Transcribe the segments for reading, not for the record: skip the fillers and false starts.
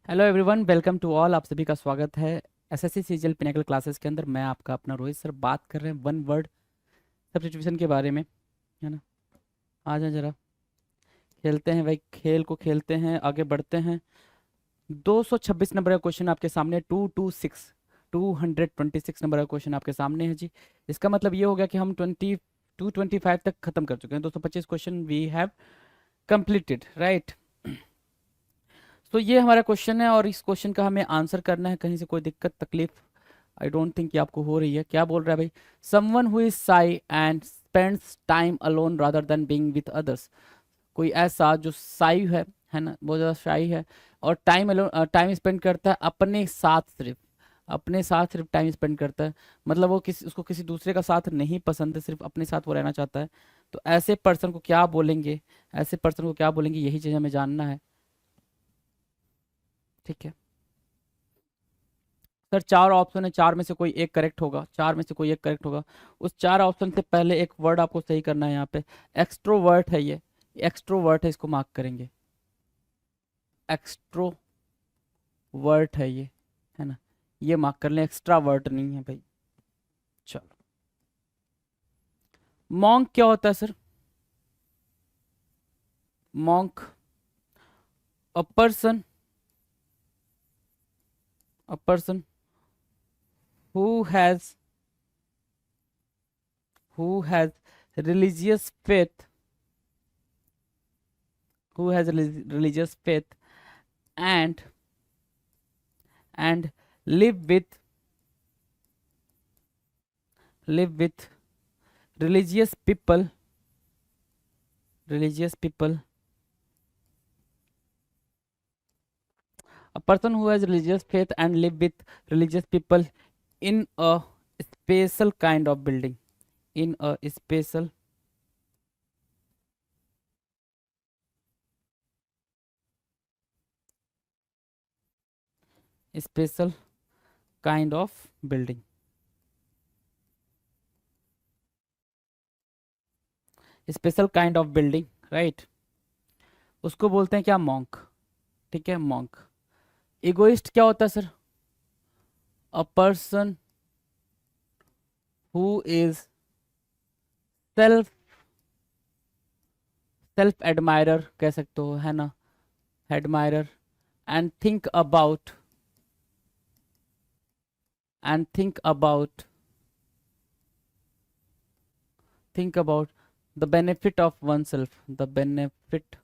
Hello everyone, welcome to all. आप सभी का स्वागत है एसएससी सीजीएल पिनेकल क्लासेस के अंदर। मैं आपका अपना रोहित सर बात कर रहे हैं वन वर्ड सब्स्टिट्यूशन के बारे में, है ना। आ जाए जरा, खेलते हैं भाई, खेल को खेलते हैं, आगे बढ़ते हैं। 226 नंबर का क्वेश्चन आपके सामने, 226 नंबर का क्वेश्चन आपके सामने है जी। इसका मतलब ये हो गया कि हम 225 तक खत्म कर चुके हैं। 225 question we have completed, right. तो ये हमारा क्वेश्चन है और इस क्वेश्चन का हमें आंसर करना है। कहीं से कोई दिक्कत तकलीफ आई डोंट थिंक कि आपको हो रही है। क्या बोल रहा है भाई? समवन हु इज शाई and spends time alone rather than being with others. कोई ऐसा जो शाई है ना, बहुत ज़्यादा शाई है और टाइम स्पेंड करता है अपने साथ, सिर्फ अपने साथ सिर्फ टाइम स्पेंड करता है। मतलब वो उसको किसी दूसरे का साथ नहीं पसंद है, सिर्फ अपने साथ वो रहना चाहता है। तो ऐसे पर्सन को क्या बोलेंगे? ऐसे पर्सन को क्या बोलेंगे, यही चीज़ हमें जानना है। ठीक है सर, चार ऑप्शन है, चार में से कोई एक करेक्ट होगा, चार में से कोई एक करेक्ट होगा। उस चार ऑप्शन से पहले एक वर्ड आपको सही करना है यहाँ पे। एक्सट्रोवर्ट है ये, एक्सट्रोवर्ट है, इसको मार्क करेंगे। एक्सट्रोवर्ट है ये, है ना, ये मार्क कर लें। एक्स्ट्रा वर्ट नहीं है भाई। चलो, मॉन्क क्या होता है sir? Monk, a person, a person who has who has religious faith, who has religious faith and and live with live with religious people, religious people. A person who has religious faith and live with religious people in a special kind of building, in a special kind of building, special kind of building, right. उसको बोलते हैं क्या? Monk. ठीक है, monk. Egoist क्या होता है sir? A person who is self self admirer कह सकते हो, है ना, admirer. And think about and think about the benefit of oneself, the benefit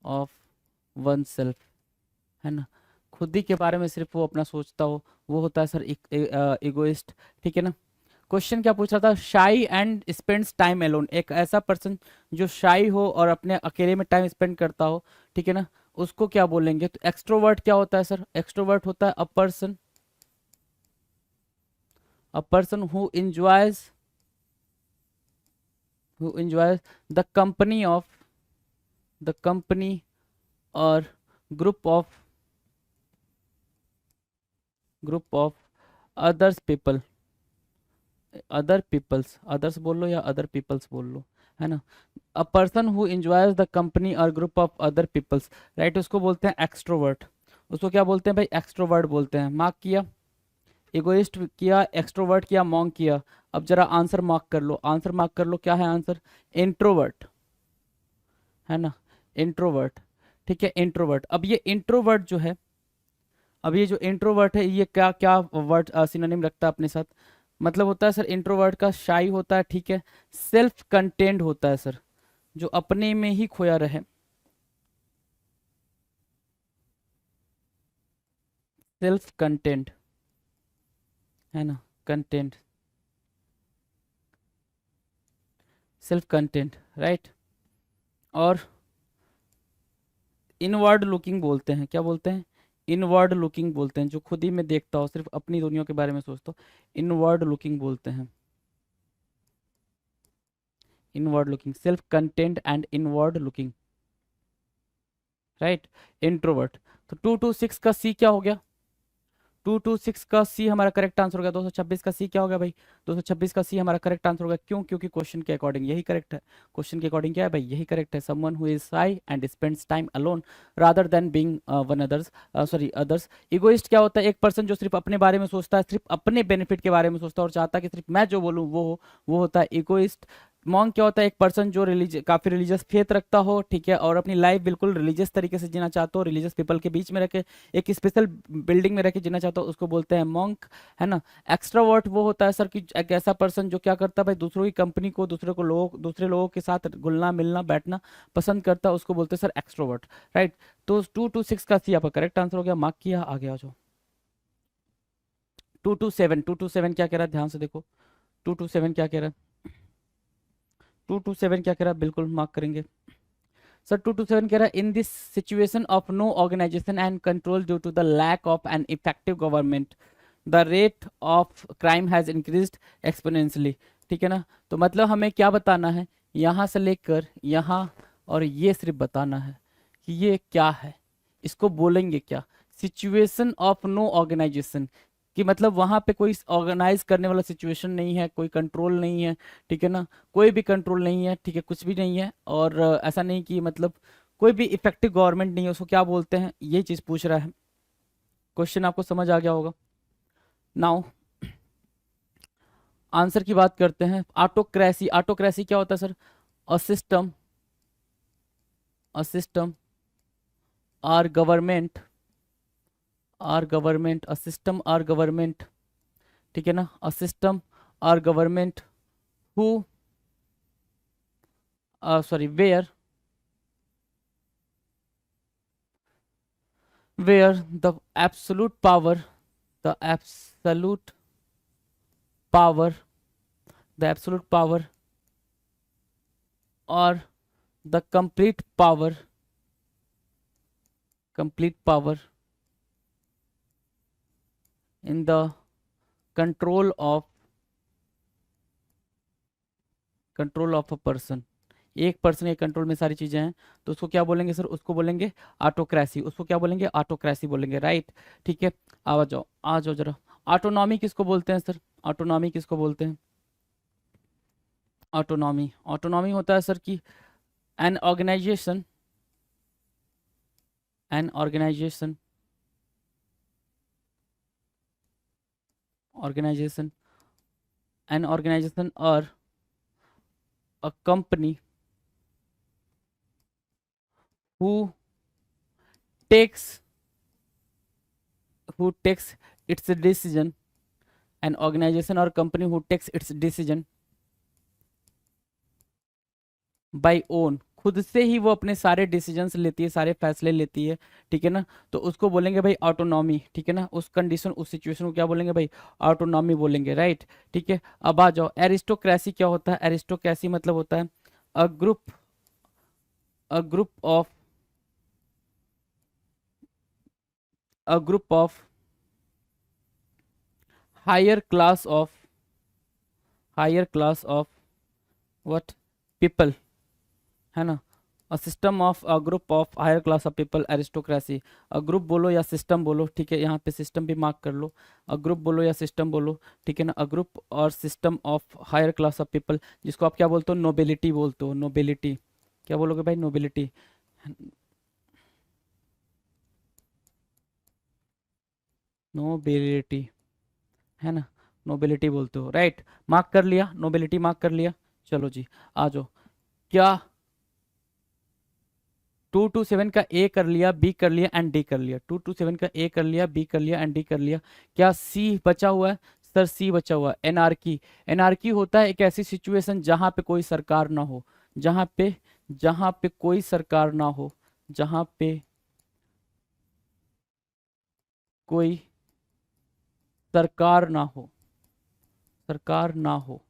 of oneself, है ना। खुद ही के बारे में सिर्फ वो अपना सोचता हो, वो होता है सर इगोइस्ट। ठीक है ना। क्वेश्चन क्या पूछ रहा था? शाई एंड स्पेंड्स टाइम एलोन, एक ऐसा पर्सन जो शाई हो और अपने अकेले में टाइम स्पेंड करता हो, ठीक है ना, उसको क्या बोलेंगे? तो एक्सट्रोवर्ट क्या होता है सर? एक्सट्रोवर्ट होता है a person who enjoys the company or group of others people, others बोल लो या अदर पीपल्स बोल लो, है ना। A person who enjoys the company और group of other peoples, right, उसको बोलते हैं एक्सट्रोवर्ट। उसको क्या बोलते हैं भाई? एक्सट्रोवर्ट बोलते हैं। मार्क किया, इगोइस्ट किया, एक्सट्रोवर्ट किया, मॉन्क किया। अब जरा आंसर मार्क कर लो, आंसर मार्क कर लो, क्या है आंसर? इंट्रोवर्ट, है ना, इंट्रोवर्ट। ठीक है, इंट्रोवर्ट। अब ये इंट्रोवर्ट जो है, अब ये जो इंट्रोवर्ट है, ये क्या क्या वर्ड सिनोनिम रखता है अपने साथ? मतलब होता है सर, इंट्रोवर्ट का शाई होता है, ठीक है, सेल्फ कंटेंड होता है सर, जो अपने में ही खोया रहे, सेल्फ कंटेंट, है ना, कंटेंट, सेल्फ कंटेंट, राइट। और इनवर्ड लुकिंग बोलते हैं, क्या बोलते हैं? इनवर्ड लुकिंग बोलते हैं, जो खुद ही में देखता हो, सिर्फ अपनी दुनिया के बारे में सोचता हो, इनवर्ड लुकिंग बोलते हैं। Inward looking, self content and inward looking, right. Introvert. तो 226 का सी क्या हो गया? 226 का सी हमारा करेक्ट आंसर होगा। 226 का सी क्या होगा भाई? 226 का सी हमारा करेक्ट आंसर होगा। क्यों? क्योंकि क्वेश्चन के अकॉर्डिंग यही करेक्ट है। क्वेश्चन के अकॉर्डिंग क्या है भाई? यही करेक्ट है। समवन हु इज शाई and spends time alone rather than being one others sorry others. Egoist क्या होता है? एक पर्सन जो सिर्फ अपने बारे में सोचता है, सिर्फ अपने बेनिफिट के बारे में सोचता है और चाहता है कि सिर्फ मैं जो बोलूँ वो हो, वो होता है इगोइस्ट। मॉन्क क्या होता है? एक पर्सन जो काफी रिलीजियस फेथ रखता हो, ठीक है, और अपनी लाइफ बिल्कुल रिलीजियस तरीके से जीना चाहता हो, रिलीजियस पीपल के बीच में रह के एक स्पेशल बिल्डिंग में रह के जीना चाहता हो, उसको बोलते हैं मॉन्क, है ना। एक्स्ट्रावर्ट वो होता है सर कि एक ऐसा पर्सन जो क्या करता है भाई? दूसरों की कंपनी को, दूसरे लोगों के साथ घुलना मिलना बैठना पसंद करता है, उसको बोलते हैं सर एक्स्ट्रोवर्ट, राइट। तो 226 का सी आपका करेक्ट आंसर हो गया। मार्क किया, आगे आ जाओ। 227 क्या कह रहा है? ध्यान से देखो 227 क्या कह रहा है। 227 क्या कह रहा है? बिल्कुल मार्क करेंगे सर। 227 कह रहा है in this situation of no organization and control due to the lack of an effective government the rate of crime has increased exponentially. ठीक है ना। तो मतलब हमें क्या बताना है? यहाँ से लेकर यहाँ और ये सिर्फ बताना है कि ये क्या है, इसको बोलेंगे क्या? सिचुएशन ऑफ नो ऑर्गेनाइजेशन कि मतलब वहां पे कोई ऑर्गेनाइज करने वाला सिचुएशन नहीं है, कोई कंट्रोल नहीं है, ठीक है ना, कोई भी कंट्रोल नहीं है, ठीक है, कुछ भी नहीं है। और ऐसा नहीं कि मतलब कोई भी इफेक्टिव गवर्नमेंट नहीं है, उसको क्या बोलते हैं? ये चीज पूछ रहा है। क्वेश्चन आपको समझ आ गया होगा। नाउ आंसर की बात करते हैं। ऑटोक्रेसी, ऑटोक्रेसी क्या होता है sir? A system, a system or government, or government, a system or government, ठीक है ना, a system or government who sorry where the absolute power, the absolute power, the absolute power or the complete power in the control of a person। एक person के control में सारी चीजें हैं, तो उसको क्या बोलेंगे सर? उसको बोलेंगे ऑटोक्रेसी। उसको क्या बोलेंगे? ऑटोक्रेसी बोलेंगे, राइट। ठीक है, आ जाओ, आ जाओ जरा। ऑटोनॉमी किसको बोलते हैं सर? ऑटोनॉमी किसको बोलते हैं? ऑटोनॉमी, ऑटोनॉमी होता है सर कि an organisation, an organisation, organisation, an organisation और a company who takes its decision, an organization or company who takes its decision by own, खुद से ही वो अपने सारे डिसीजंस लेती है, सारे फैसले लेती है, ठीक है ना। तो उसको बोलेंगे भाई ऑटोनॉमी, ठीक है ना। उस कंडीशन, उस सिचुएशन को क्या बोलेंगे भाई? ऑटोनॉमी बोलेंगे, राइट। ठीक है, अब आ जाओ। एरिस्टोक्रेसी क्या होता है? एरिस्टोक्रेसी मतलब होता है a group, a group of, a group of higher class of, higher class of what? People, है ना। A system of, a group of higher class of people, aristocracy. A group बोलो या सिस्टम बोलो, ठीक है, यहाँ पे सिस्टम भी मार्क कर लो। अ ग्रुप बोलो या सिस्टम बोलो, ठीक है ना। अ ग्रुप और system of higher class of people, जिसको आप क्या बोलते हो? नोबिलिटी बोलते हो, नोबिलिटी। क्या बोलोगे भाई? नोबिलिटी, नोबिलिटी, है ना, नोबिलिटी बोलते हो, राइट। मार्क कर लिया, नोबिलिटी मार्क कर लिया। चलो जी, आ जाओ। क्या 227 का ए कर लिया, बी कर लिया एंड डी कर लिया? 227 का ए कर लिया, बी कर लिया एंड डी कर लिया। क्या सी बचा हुआ है? सर सी बचा हुआ है, एनार्की। एनार्की होता है एक ऐसी सिचुएशन जहां पे कोई सरकार ना हो, जहां पे कोई सरकार ना हो, जहां पे कोई सरकार ना हो, सरकार ना हो,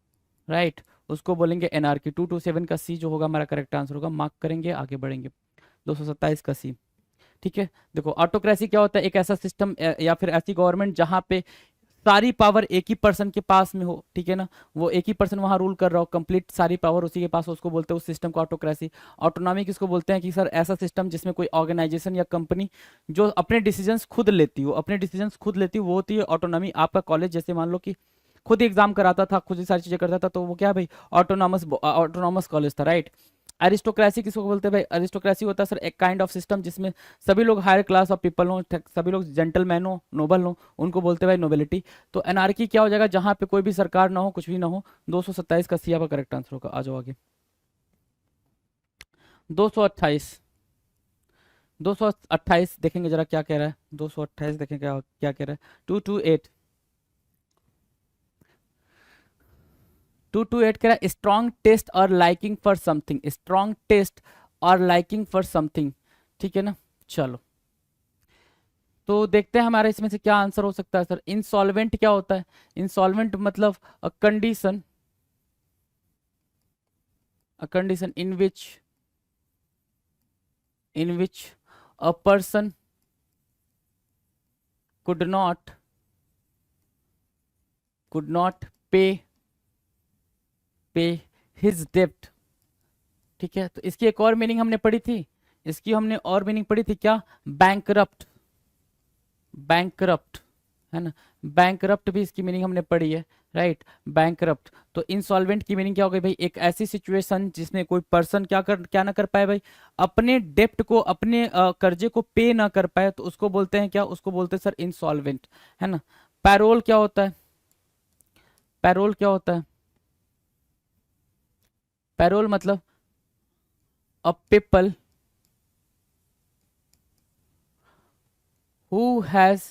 राइट। उसको बोलेंगे एनआरकी। 227 का सी जो होगा हमारा करेक्ट आंसर होगा। मार्क करेंगे, आगे बढ़ेंगे। 227 का सी, ठीक है। देखो ऑटोक्रेसी क्या होता है? एक ऐसा सिस्टम या फिर ऐसी गवर्नमेंट जहां पे सारी पावर एक ही पर्सन के पास में हो, ठीक है ना, वो एक ही पर्सन वहां रूल कर रहा हो, कंप्लीट सारी पावर उसी के पास हो, उसको बोलते हैं उस सिस्टम को ऑटोक्रेसी। ऑटोनॉमी किसको बोलते हैं कि सर ऐसा सिस्टम जिसमें कोई ऑर्गेनाइजेशन या कंपनी जो अपने डिसीजंस खुद लेती हो, अपने डिसीजंस खुद लेती हो, वो होती है ऑटोनॉमी। आपका कॉलेज जैसे मान लो कि खुद ही एग्जाम कराता था, खुद ही सारी चीजें करता था, तो वो क्या है भाई, ऑटोनॉमस ऑटोनॉमस कॉलेज था, राइट। अरिस्टोक्रेसी किसको बोलते हैं भाई, अरिस्टोक्रेसी होता है सर एक काइंड ऑफ सिस्टम जिसमें सभी लोग हायर क्लास ऑफ पीपल हो, सभी लोग जेंटलमैन हो, नोबल हो, उनको बोलते हैं भाई नोबिलिटी। तो एनार्की क्या हो जाएगा, जहां पे कोई भी सरकार ना हो, कुछ भी ना हो। 227 का सी आपका करेक्ट आंसर होगा। आ जाओ आगे। 228, 228 देखेंगे जरा क्या कह रहा है, 228 देखेंगे क्या क्या कह रहा है। 228, 228 कह रहा है स्ट्रॉन्ग टेस्ट और liking for something, strong taste और लाइकिंग फॉर समथिंग, ठीक है ना। चलो तो देखते हैं हमारे इसमें से क्या आंसर हो सकता है सर। इंसॉल्वेंट क्या होता है, इंसॉल्वेंट मतलब a condition, a condition in which a person could not pay his debt, ठीक है। तो इसकी एक और मीनिंग हमने पढ़ी थी, इसकी हमने और मीनिंग पढ़ी थी क्या, बैंकरप्ट, बैंकरप्ट है ना, बैंकरप्ट भी इसकी मीनिंग हमने पढ़ी है, राइट, बैंकरप्ट। तो इंसॉल्वेंट की मीनिंग क्या हो गई भाई, एक ऐसी सिचुएशन जिसमें कोई पर्सन क्या ना कर पाए भाई, अपने डेप्ट को, अपने कर्जे को पे ना कर पाए, तो उसको बोलते हैं क्या, उसको बोलते हैं सर इंसॉल्वेंट, है ना। पैरोल क्या होता है, पैरोल क्या होता है, पैरोल मतलब a people who has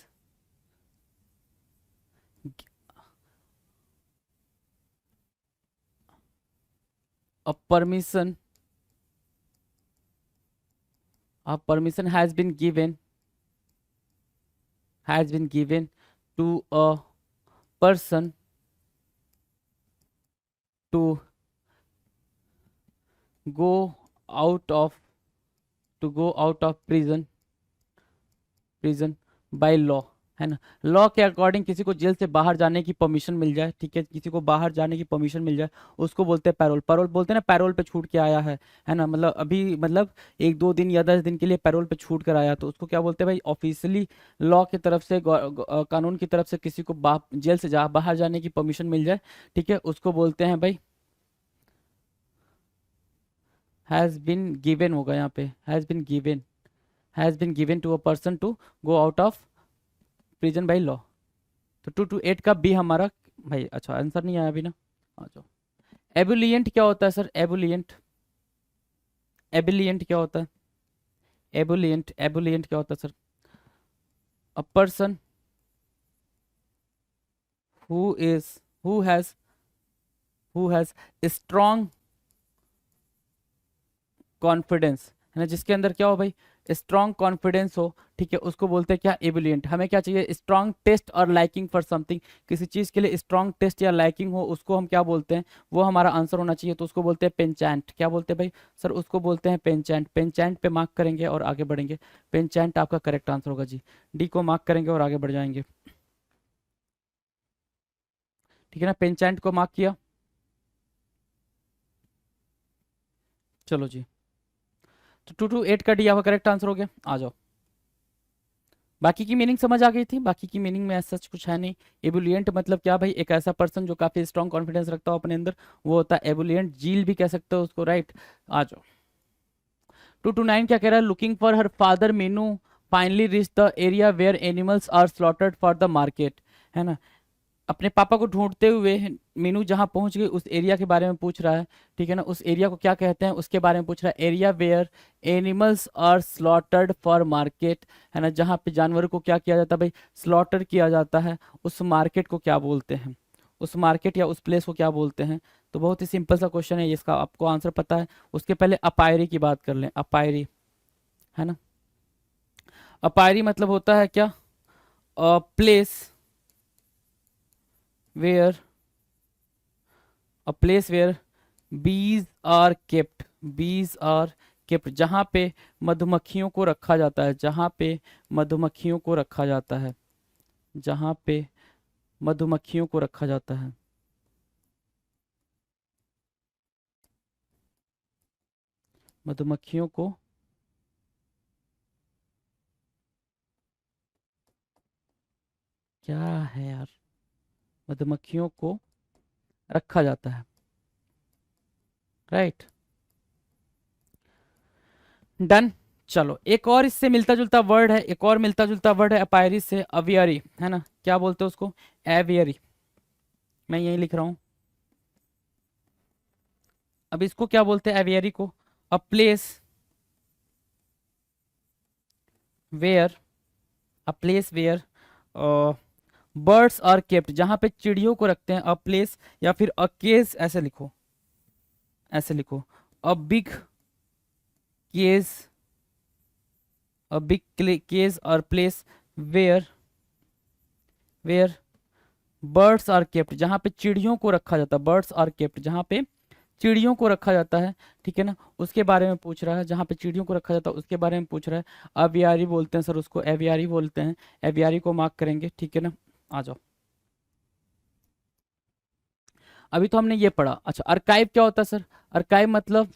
a permission has been given to a person to go out of prison by law, है ना। लॉ के अकॉर्डिंग किसी को जेल से बाहर जाने की परमिशन मिल जाए, ठीक है, किसी को बाहर जाने की परमिशन मिल जाए, उसको बोलते हैं पैरोल। पैरोल बोलते हैं ना, पैरोल पे छूट के आया है ना, मतलब अभी मतलब 1-2 दिन या 10 दिन के लिए पैरोल पे छूट कर आया, तो उसको क्या बोलते हैं भाई, ऑफिशियली लॉ की तरफ से, कानून की तरफ से किसी को जेल से बाहर जाने की परमिशन मिल जाए, ठीक है, उसको बोलते हैं भाई, हैज बिन गिवन होगा यहाँ पे, has been given to a person to go out of prison by law. तो 228 का बी हमारा भाई, अच्छा आंसर नहीं आया अभी ना, आ जाओ। एबुलियंट क्या होता है सर, एबुलियंट, एबुलियंट क्या होता है, एबुलियंट क्या होता है sir, a person who is who has strong confidence, है ना, जिसके अंदर क्या हो भाई, स्ट्रॉन्ग कॉन्फिडेंस हो, ठीक है, उसको बोलते हैं क्या, एबिलियंट। हमें क्या चाहिए, स्ट्रॉन्ग टेस्ट और लाइकिंग फॉर समथिंग, किसी चीज के लिए स्ट्रॉन्ग टेस्ट या लाइकिंग हो, उसको हम क्या बोलते हैं, वो हमारा आंसर होना चाहिए, तो उसको बोलते हैं पेंचेंट। क्या बोलते हैं भाई सर, उसको बोलते हैं पेंचेंट। पेंचेंट पे मार्क करेंगे और आगे बढ़ेंगे। पेंचेंट आपका करेक्ट आंसर होगा जी, डी को मार्क करेंगे और आगे बढ़ जाएंगे, ठीक है ना, पेंचेंट को मार्क किया। चलो जी, तो 228 का डी आपका करेक्ट आंसर हो गया। आ जाओ, बाकी की मीनिंग समझ आ गई थी, बाकी की मीनिंग में ऐसा कुछ है नहीं। एबुलियंट मतलब क्या भाई, एक ऐसा पर्सन जो काफी स्ट्रॉन्ग कॉन्फिडेंस रखता हो अपने अंदर, वो होता है एबुलियंट। जील भी कह सकते हो उसको, राइट। आ जाओ, 229 क्या कह रहा है, looking for her father Meenu finally reach the area where animals are slaughtered for the market, है ना। अपने पापा को ढूंढते हुए मीनू जहां पहुंच गई, उस एरिया के बारे में पूछ रहा है, ठीक है ना, उस एरिया को क्या कहते हैं उसके बारे में पूछ रहा है। Area where animals are slaughtered for market, है ना, जहां पे जानवरों को क्या किया जाता है भाई, स्लॉटर किया जाता है, उस मार्केट को क्या बोलते हैं, उस मार्केट या उस प्लेस को क्या बोलते हैं। तो बहुत ही सिंपल सा क्वेश्चन है, इसका आपको आंसर पता है। उसके पहले अपायरी की बात कर लें, अपायरी, है ना। अपायरी मतलब होता है क्या, place where, a place where bees are kept, bees are kept, जहाँ पे मधुमक्खियों को रखा जाता है, जहाँ पे मधुमक्खियों को रखा जाता है, जहाँ पे मधुमक्खियों को रखा जाता है? मधुमक्खियों को क्या है यार, मधुमक्खियों को रखा जाता है, राइट। डन। चलो एक और इससे मिलता जुलता वर्ड है, एक और मिलता जुलता वर्ड है अपायरी से, अवियरी, है ना? क्या बोलते हैं उसको? एवियरी। मैं यही लिख रहा हूं। अब इसको क्या बोलते हैं एवियरी को? A place where, a place where birds are kept, जहां पे चिड़ियों को रखते हैं। अ प्लेस या फिर अ केज, ऐसे लिखो, ऐसे लिखो। A big cage, a big cage और place where, where birds are kept, जहां पे चिड़ियों को रखा जाता है। बर्ड्स आर केप्ट, जहां पे चिड़ियों को रखा जाता है, ठीक है ना? उसके बारे में पूछ रहा है, जहां पे चिड़ियों को रखा जाता है उसके बारे में पूछ रहा है। अवियारी बोलते हैं सर उसको, एवियारी बोलते हैं। एवियारी को मार्क करेंगे, ठीक है ना? आ जाओ। अभी तो हमने ये पढ़ा। अच्छा, अर्काइव क्या होता है सर? अर्काइव मतलब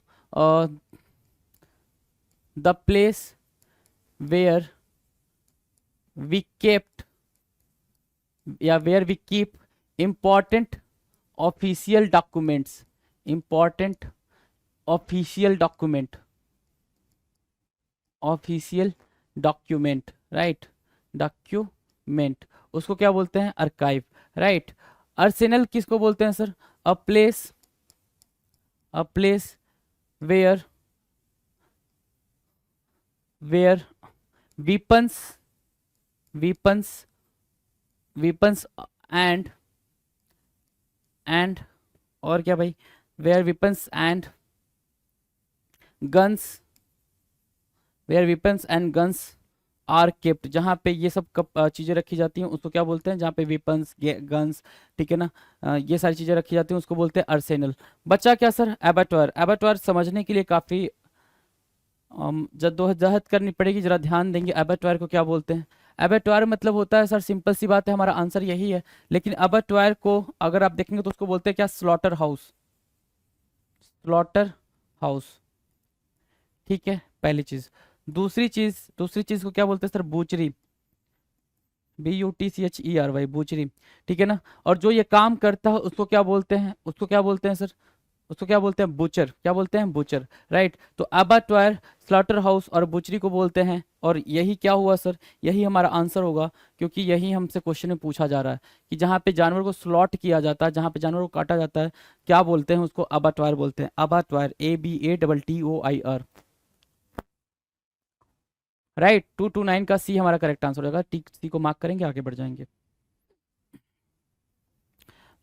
the place where we kept या where we keep important official documents, important official document, official document, right? Document, उसको क्या बोलते हैं? Archive, right. अर्सेनल किसको बोलते हैं sir? A place, a place where, where weapons, weapons, weapons and and और क्या भाई? Where weapons and guns, where weapons and guns are kept, जहाँ पे ये सब चीज़ें रखी जाती हैं उसको क्या बोलते हैं? जहाँ पे वेपन्स, गन्स, ठीक है ना, ये सारी चीज़ें रखी जाती हैं उसको बोलते हैं अर्सेनल। बच्चा क्या सर? एबाटोर। एबाटोर समझने के लिए काफ़ी जद्दोजहद करनी पड़ेगी, जरा ध्यान देंगे। एबाटोर को क्या बोलते हैं? एबाटोर मतलब होता है सर, सिंपल सी बात है, हमारा आंसर यही है। लेकिन एबाटोर को अगर आप देखेंगे तो उसको बोलते हैं क्या? स्लॉटर हाउस, स्लॉटर हाउस, ठीक है, पहली चीज। दूसरी चीज को क्या बोलते हैं सर? बूचरी, BUTCHERY, बूचरी, ठीक है ना? और जो ये काम करता है उसको क्या बोलते हैं? उसको क्या बोलते हैं सर? उसको क्या बोलते हैं? बुचर। क्या बोलते हैं? Butcher, right. तो अबाटोयर, स्लॉटर हाउस और बुचरी को बोलते हैं। और यही क्या हुआ सर? यही हमारा आंसर होगा, क्योंकि यही हमसे क्वेश्चन में पूछा जा रहा है कि जहाँ पे जानवर को स्लॉट किया जाता है, जहाँ पे जानवर को काटा जाता है, क्या बोलते हैं उसको? अबाटोयर बोलते हैं। अबाटोयर, ABATTOIR, राइट। 229 का सी हमारा करेक्ट आंसर होगा। टी सी को मार्क करेंगे, आगे बढ़ जाएंगे।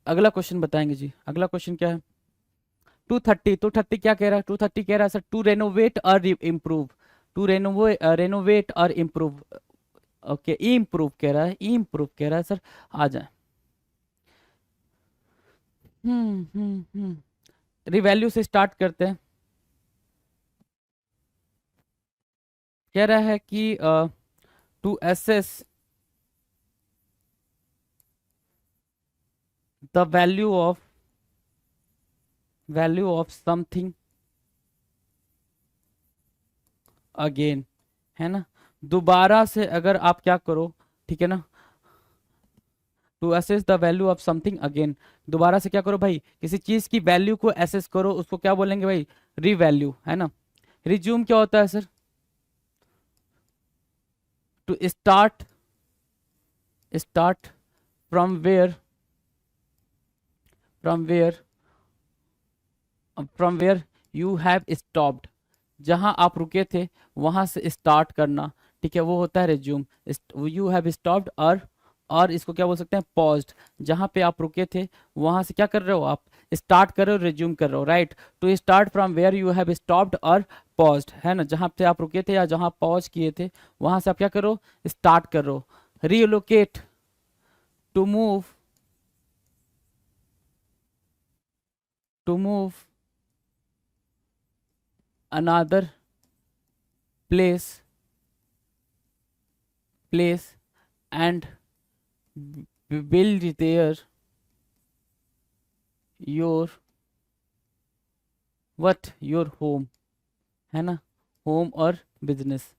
अगला क्वेश्चन बताएंगे जी। अगला क्वेश्चन क्या है? 230 क्या कह रहा है? 230 कह रहा है सर टू रेनोवेट और इम्प्रूव, टू रेनोवेट और इम्प्रूव, ओके, इम्प्रूव कह रहा है, इम्प्रूव कह रहा है सर। आ जाए। रिवैल्यू से स्टार्ट करते हैं। कह रहा है कि to assess the value of something again, है ना? दोबारा से अगर आप क्या करो, ठीक है ना, to assess the value of something again, दोबारा से क्या करो भाई? किसी चीज की वैल्यू को एसेस करो, उसको क्या बोलेंगे भाई? रीवैल्यू, है ना? रिज्यूम क्या होता है sir? To start, start from where, from where, from where you have stopped, जहां आप रुके थे वहां से स्टार्ट करना, ठीक है, वो होता है रिज्यूम। यू हैव स्टॉप्ड, और इसको क्या बोल सकते हैं? पॉज्ड, जहां पे आप रुके थे वहां से क्या कर रहे हो आप? स्टार्ट कर रहे हो, रिज्यूम कर रहे हो, right. To start from where you have stopped और पॉज्ड, है ना? जहां पे आप रुके थे या जहां पॉज किए थे वहां से आप क्या करो? स्टार्ट कर रहे हो। Relocate, to move, to move another place, place and build there your what your home, है ना, होम और बिजनेस।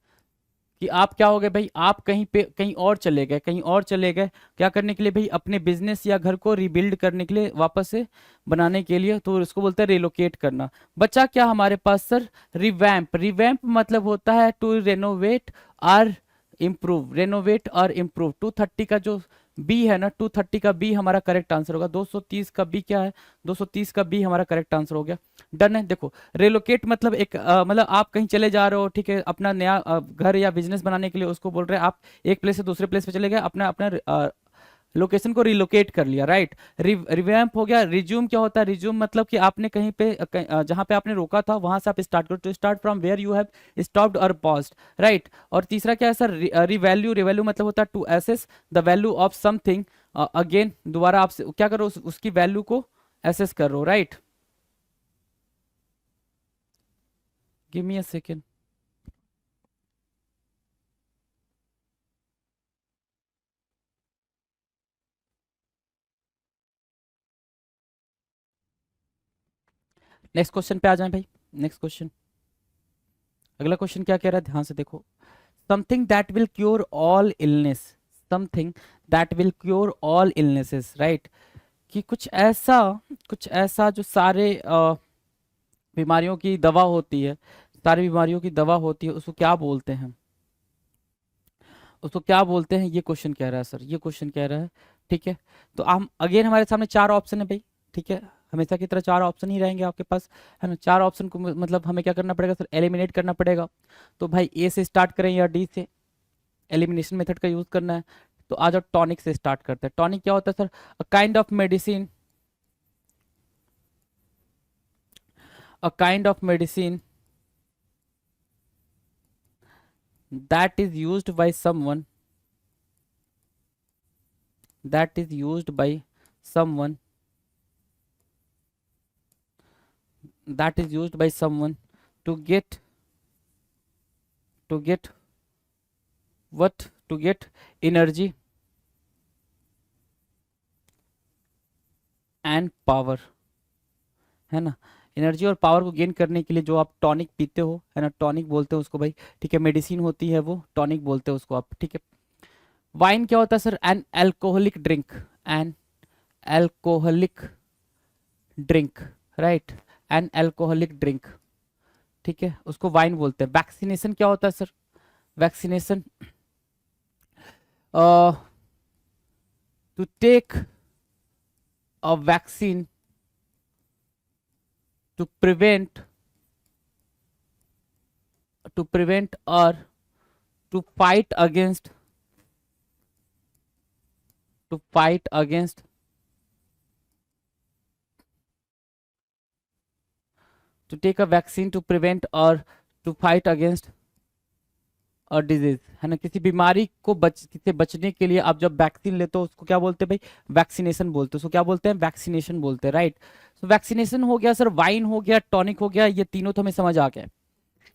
कि आप क्या हो गए भाई, आप कहीं पे कहीं और चले गए, कहीं और चले गए, क्या करने के लिए भाई, अपने बिजनेस या घर को रिबिल्ड करने के लिए, वापस से बनाने के लिए, तो इसको बोलते हैं रिलोकेट करना। बचा क्या हमारे पास सर, रिवैम्प। रिवैम्प मतलब होता है टू रेनोवेट और इम्प्रूव, रेनोवेट और इम्प्रूव। 230 का जो बी है ना, 230 का बी हमारा करेक्ट आंसर होगा। 230 का बी क्या है, 230 का बी हमारा करेक्ट आंसर हो गया। डन है। देखो रेलोकेट मतलब एक मतलब आप कहीं चले जा रहे हो, ठीक है, अपना नया घर या बिजनेस बनाने के लिए, उसको बोल रहे हैं आप एक प्लेस से दूसरे प्लेस पे चले गए, अपना अपना लोकेशन को रिलोकेट कर लिया, राइट। रिवैम्प हो गया। रिज्यूम क्या होता है, रिज्यूम मतलब कि आपने कहीं पे जहां पे आपने रोका था वहां से आप स्टार्ट करो, to start from where you have stopped और पॉज्ड, राइट। और तीसरा क्या है सर, रिवैल्यू। रिवैल्यू मतलब होता है to assess the value of something again, दोबारा आप क्या करो, उसकी वैल्यू को एसेस करो, right. Give me a second. Next question पे आ जाएं भाई। नेक्स्ट क्वेश्चन, अगला क्वेश्चन क्या कह रहा है, ध्यान से देखो। Something that will cure all illness, something that will cure all illnesses, right. कि कुछ ऐसा जो सारे बीमारियों की दवा होती है, सारी बीमारियों की दवा होती है, उसको क्या बोलते हैं, उसको क्या बोलते हैं, ये क्वेश्चन कह रहा है सर, ये क्वेश्चन कह रहा है। ठीक है, तो हम अगेन हमारे सामने चार ऑप्शन है भाई, ठीक है, हमेशा की तरह चार ऑप्शन ही रहेंगे आपके पास, है ना। चार ऑप्शन को मतलब हमें क्या करना पड़ेगा सर, एलिमिनेट करना पड़ेगा। तो भाई ए से स्टार्ट करें या डी से, एलिमिनेशन मेथड का यूज करना है। तो आ जाओ टॉनिक से स्टार्ट करते हैं। टॉनिक क्या होता है sir, a kind of medicine, a kind of medicine that is used by someone, that is used by someone, that is used by someone to get what, to get energy and power, है ना। Energy और power को gain करने के लिए जो आप tonic पीते हो, है ना, टॉनिक बोलते हैं उसको भाई, ठीक है, मेडिसिन होती है वो, टॉनिक बोलते हैं उसको आप, ठीक है। वाइन क्या होता है sir, an alcoholic drink, an alcoholic drink, right, an alcoholic drink, ठीक है, उसको वाइन बोलते हैं। वैक्सीनेशन क्या होता है sir, vaccination to take a vaccine to prevent or to fight against, to fight against, to take a vaccine to prevent or to fight against और disease, है ना। किसी बीमारी को से बचने के लिए आप जब वैक्सीन लेते हो उसको क्या बोलते हैं भाई, वैक्सीनेशन बोलते हैं, उसको क्या बोलते हैं, वैक्सीनेशन बोलते हैं, राइट। तो वैक्सीनेशन हो गया सर, वाइन हो गया, टॉनिक हो गया, ये तीनों तो हमें समझ आ गया।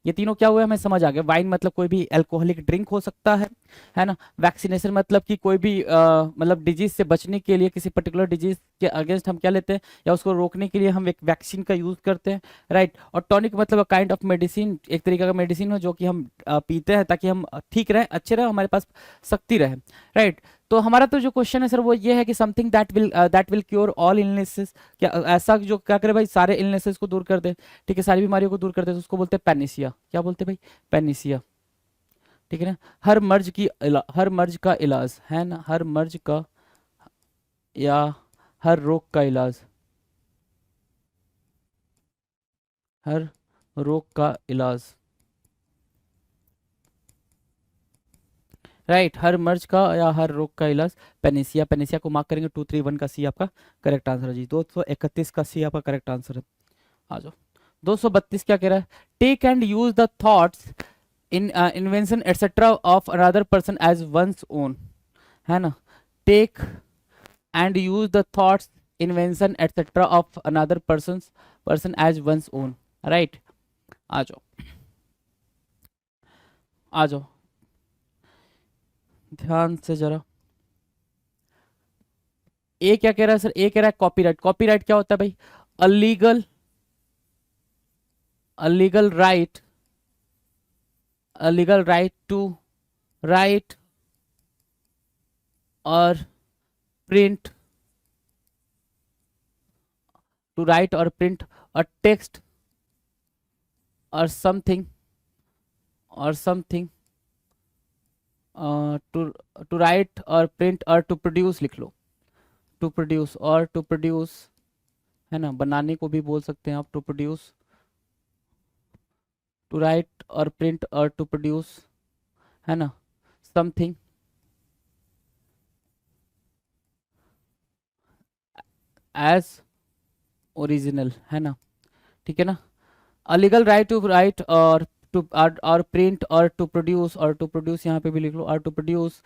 ये तीनों क्या हुए हमें समझ आ गया। वाइन मतलब कोई भी अल्कोहलिक ड्रिंक हो सकता है ना। वैक्सीनेशन मतलब कि कोई भी मतलब डिजीज से बचने के लिए, किसी पर्टिकुलर डिजीज के अगेंस्ट हम क्या लेते हैं या उसको रोकने के लिए हम एक वैक्सीन का यूज करते हैं, राइट। और टॉनिक मतलब काइंड ऑफ मेडिसिन, एक तरीका का मेडिसिन हो जो कि हम पीते हैं ताकि हम ठीक रहे, अच्छे रहे, हमारे पास शक्ति रहे, राइट। तो हमारा तो जो क्वेश्चन है सर वो ये है कि something that will cure all illnesses, क्या ऐसा जो क्या करे भाई, सारे इलनेसेस को दूर कर दे, ठीक है, सारी बीमारियों को दूर कर दे, तो उसको बोलते हैं पैनिसिया। क्या बोलते हैं भाई, पैनिसिया, ठीक है ना। हर मर्ज का इलाज, है ना, हर मर्ज का या हर रोग का इलाज, हर रोग का इलाज, राइट, हर मर्ज का या हर रोग का इलाज पेनिसिया। पेनिसिया को मार्क करेंगे 231 का सी आपका करेक्ट आंसर है जी। 231 का सी आपका करेक्ट आंसर है। आ जाओ 232 क्या कह रहा है, take and use the thoughts in invention etcetera of another person as one's own, है ना। Take and use the thoughts invention etcetera of another person as one's own, right. आ जाओ, आ जाओ ध्यान से जरा। ए क्या कह रहा है सर? ए कह रहा है कॉपीराइट। कॉपीराइट क्या होता है भाई? Illegal, illegal right, illegal right to write और प्रिंट, टू राइट और प्रिंट अ टेक्स्ट और समथिंग, और समथिंग, टू टू राइट और प्रिंट और टू प्रोड्यूस लिख लो, टू प्रोड्यूस और टू प्रोड्यूस, है ना, बनाने को भी बोल सकते हैं आप, टू प्रोड्यूस, टू राइट और प्रिंट और टू प्रोड्यूस, है ना, समथिंग एज ओरिजिनल, है ना, ठीक है ना। A legal right to write or to or print or to produce यहाँ पे भी लिख लो, और to produce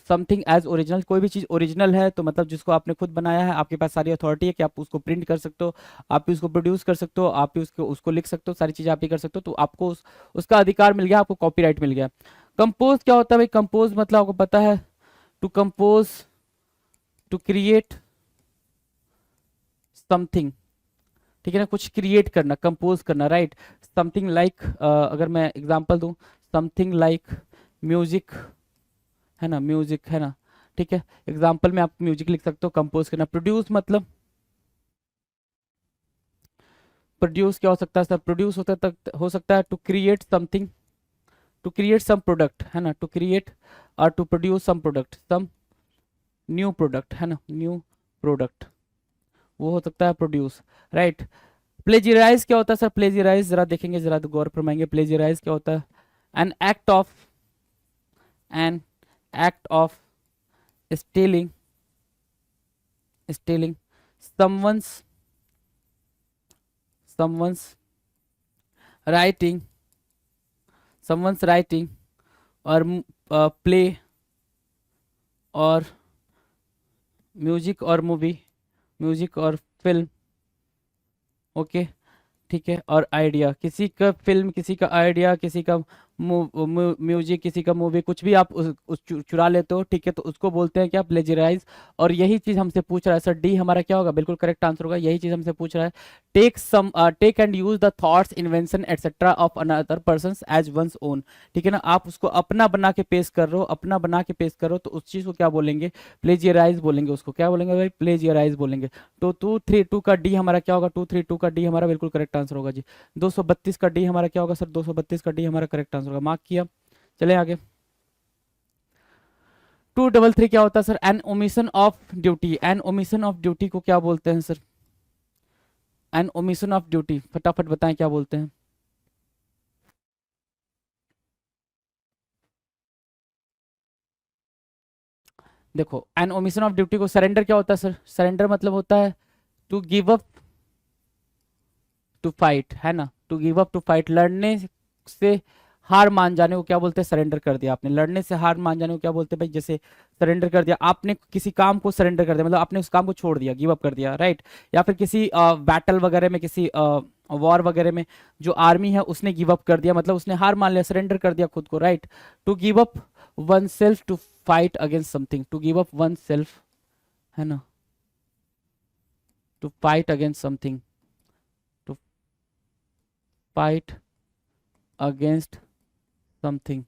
something as original. कोई भी चीज़ ओरिजिनल है तो मतलब जिसको आपने खुद बनाया है, आपके पास सारी अथॉरिटी है कि आप उसको प्रिंट कर सकते हो, आप भी उसको प्रोड्यूस कर सकते हो, आप भी उसको लिख सकते हो, सारी चीज़ें आप ही कर सकते हो, तो आपको उसका अधिकार मिल गया, आपको कॉपीराइट मिल गया। कंपोज क्या होता है भाई? कंपोज मतलब आपको पता है, to compose, to create something, ठीक है ना, कुछ क्रिएट करना, कंपोज करना, राइट। समथिंग लाइक, अगर मैं एग्जांपल दूं, समथिंग लाइक म्यूजिक, है ना, म्यूजिक, है ना, ठीक है। एग्जांपल में आप म्यूजिक लिख सकते हो, कंपोज करना। प्रोड्यूस मतलब, प्रोड्यूस क्या हो सकता है सर? प्रोड्यूस होता तक हो सकता है to create something, to create some product, है ना, to create or to produce some product, some new product, है ना, न्यू प्रोडक्ट, वो हो सकता है प्रोड्यूस, राइट। प्लेजियराइज क्या होता है सर? प्लेजियराइज जरा देखेंगे, जरा तो गौर फरमाएंगे, प्लेजियराइज क्या होता है? An act of, an act of stealing, stealing someone's, someone's writing, someone's writing और प्ले और म्यूजिक और मूवी, म्यूजिक और फिल्म, ओके, ठीक है, और आइडिया, किसी का फिल्म, किसी का आइडिया, किसी का म्यूजिक, किसी का मूवी, कुछ भी आप चुरा लेते हो, ठीक है, तो उसको बोलते हैं क्या? प्लेजराइज। और यही चीज हमसे पूछ रहा है सर, डी हमारा क्या होगा? बिल्कुल करेक्ट आंसर होगा, यही चीज हमसे पूछ रहा है। Take and use the thoughts, invention etcetera of another person as one's own, ठीक है ना, आप उसको अपना बना के पेश कर रहे हो, अपना बना के पेश करो, तो उस चीज को क्या बोलेंगे? प्लेजियराइज बोलेंगे, उसको क्या बोलेंगे भाई? प्लेजियराइज बोलेंगे। तो 232 का डी हमारा क्या होगा? 232 का डी हमारा बिल्कुल करेक्ट आंसर होगा जी। 232 का डी हमारा क्या होगा सर? 232 का डी हमारा करेक्ट आंसर होगा, मार्क किया। चले आगे। 233 क्या होता है sir? An omission of duty, एन ओमिशन ऑफ ड्यूटी को क्या बोलते हैं sir? An omission of duty, फटाफट बताएं क्या बोलते हैं? देखो, एन ओमिशन ऑफ ड्यूटी को सरेंडर क्या होता है सर? सरेंडर मतलब होता है to give up to fight, है ना, to give up to fight, लड़ने से हार मान जाने को क्या बोलते हैं? सरेंडर कर दिया आपने। लड़ने से हार मान जाने को क्या बोलते हैं भाई? जैसे सरेंडर कर दिया आपने, किसी काम को सरेंडर कर दिया, मतलब आपने उस काम को छोड़ दिया, गिव अप कर दिया, राइट। या फिर किसी बैटल वगैरह में, किसी वॉर वगैरह में जो आर्मी है उसने गिव अप कर दिया, मतलब उसने हार मान लिया, सरेंडर कर दिया खुद को, right. To give up oneself to fight against something, to give up oneself, है ना, to fight against something, to fight against something,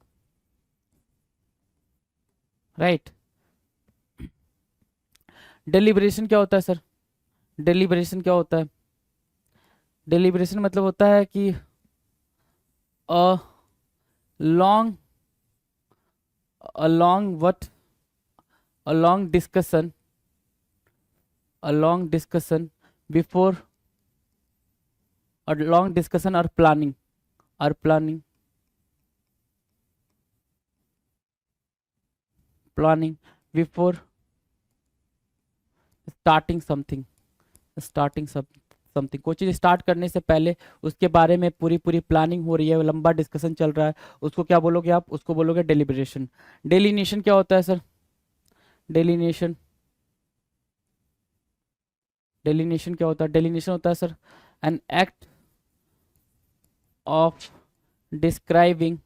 right. Deliberation क्या होता है सर? डेलिब्रेशन क्या होता है? डेलिब्रेशन मतलब होता है कि a long, a long what, a long discussion, a long discussion before, a long discussion और प्लानिंग, और planning, planning before starting something, starting something, कोई चीज स्टार्ट करने से पहले उसके बारे में पूरी पूरी प्लानिंग हो रही है, लंबा डिस्कशन चल रहा है, उसको क्या बोलोगे आप? उसको बोलोगे डेलिब्रेशन। डेलिनेशन क्या होता है सर? डेलिनेशन, डेलिनेशन क्या होता है? डेलिनेशन होता है sir an act of describing,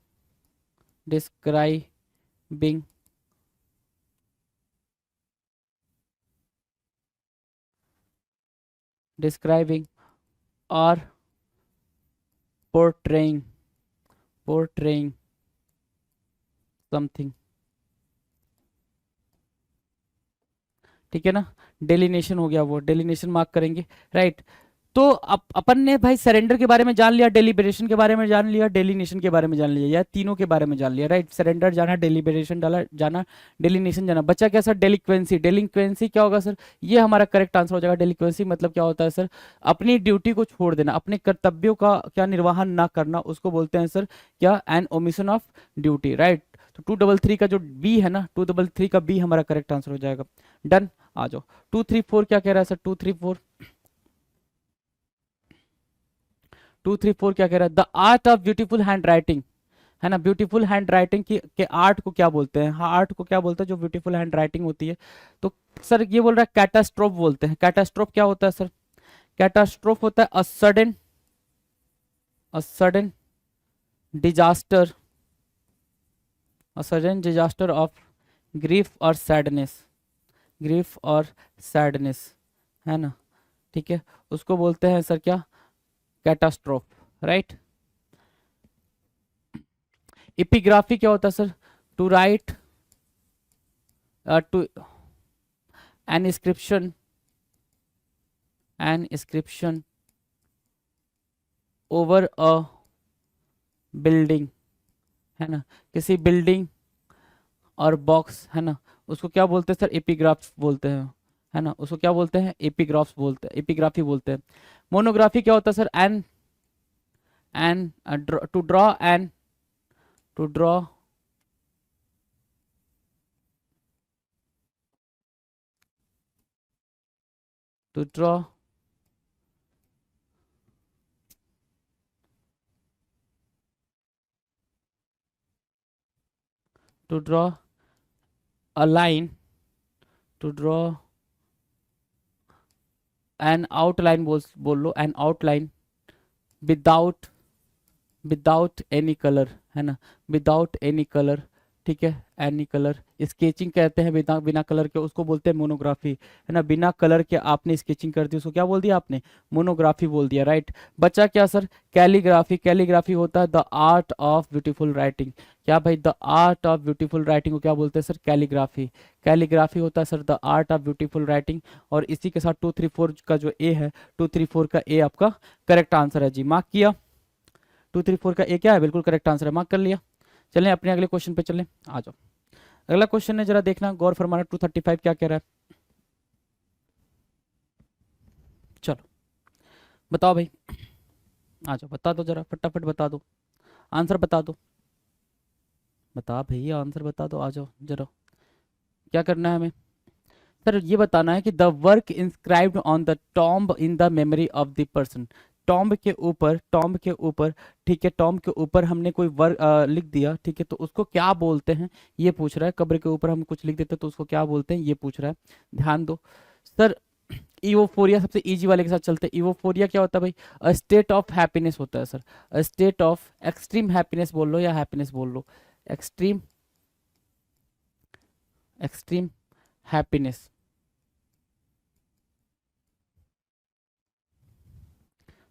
describing describing और पोर्ट्रेइंग समथिंग, ठीक है ना। डेलिनेशन हो गया, वो डेलिनेशन मार्क करेंगे, राइट। तो अपन ने भाई सरेंडर के बारे में जान लिया, डेलिबरेशन के बारे में जान लिया, डेलिनेशन के बारे में जान लिया, या तीनों के बारे में जान लिया, राइट। सरेंडर जाना, डेलिबरेशन डाला जाना, डेलिनेशन जाना, बचा क्या सर? डेलिक्वेंसी। डेलिक्वेंसी क्या होगा सर? ये हमारा करेक्ट आंसर हो जाएगा। डेलिक्वेंसी मतलब क्या होता है सर? अपनी ड्यूटी को छोड़ देना, अपने कर्तव्यों का क्या निर्वहन ना करना, उसको बोलते हैं सर क्या? An omission of duty, right. तो 233 का जो बी है ना, 233 का बी हमारा करेक्ट आंसर हो जाएगा। डन, आ जाओ। 234 क्या कह रहा है सर? 234 क्या कह रहा है? The art of beautiful hand writing, है ना। ब्यूटीफुल हैंड राइटिंग की के आर्ट को क्या बोलते हैं? हाँ, आर्ट को क्या बोलते हैं जो ब्यूटीफुल हैंड राइटिंग होती है? तो सर ये बोल रहा है कैटास्ट्रोफ बोलते हैं। कैटास्ट्रोफ क्या होता है सर? कैटास्ट्रोफ होता है a sudden disaster, a sudden disaster of grief और सैडनेस, ग्रीफ और सैडनेस, है ना, ठीक है। उसको बोलते हैं सर क्या? Catastrophe, right. एपिग्राफी क्या होता है sir? To write to an inscription over a building, है ना, किसी बिल्डिंग और बॉक्स, है ना, उसको क्या बोलते हैं सर? एपिग्राफ बोलते हैं, है ना, उसको क्या बोलते हैं? एपिग्राफ्स बोलते हैं, एपिग्राफी बोलते हैं। मोनोग्राफी क्या होता है sir? An an to draw an to draw to draw to draw a line, to draw an outline, बोल लो an outline without without any colour, है ना, विदाउट एनी कलर, ठीक है। एनी कलर स्केचिंग कहते हैं, बिना बिना कलर के, उसको बोलते हैं मोनोग्राफी, है ना। बिना कलर के आपने स्केचिंग कर दी, उसको क्या बोल दिया आपने? मोनोग्राफी बोल दिया, राइट। बचा क्या सर? कैलीग्राफी। कैलीग्राफी होता है the art of beautiful writing. क्या भाई? The art of beautiful writing को क्या बोलते हैं सर? कैलीग्राफी। कैलीग्राफी होता है sir the art of beautiful writing. और इसी के साथ 234 का जो ए है, 234 का ए आपका करेक्ट आंसर है जी। मार्क किया? 234 का ए क्या है? बिल्कुल करेक्ट आंसर है, मार्क कर लिया। चलें अपने अगले क्वेश्चन पे चलें, आ जाओ। अगला क्वेश्चन है, जरा देखना गौर फरमाना। 235 क्या कह रहा है? चलो बताओ भाई, आ जाओ, बता दो जरा, फटाफट बता दो, आंसर बता दो, बता भैया, आंसर बता दो, आ जाओ जरा। क्या करना है हमें? सर ये बताना है कि the work inscribed on the tomb in the memory of the person. Tomb के ऊपर, ठीक है, टॉम्ब के ऊपर हमने कोई वर्क लिख दिया, ठीक है, तो उसको क्या बोलते हैं ये पूछ रहा है। कब्र के ऊपर हम कुछ लिख देते तो उसको क्या बोलते हैं ये पूछ रहा है, ध्यान दो सर। इवोफोरिया सबसे इजी वाले के साथ चलते हैं। इवोफोरिया क्या होता है भाई? अ स्टेट ऑफ हैप्पीनेस होता है sir. A state of extreme happiness बोल लो या हैप्पीनेस बोल लो, extreme extreme happiness,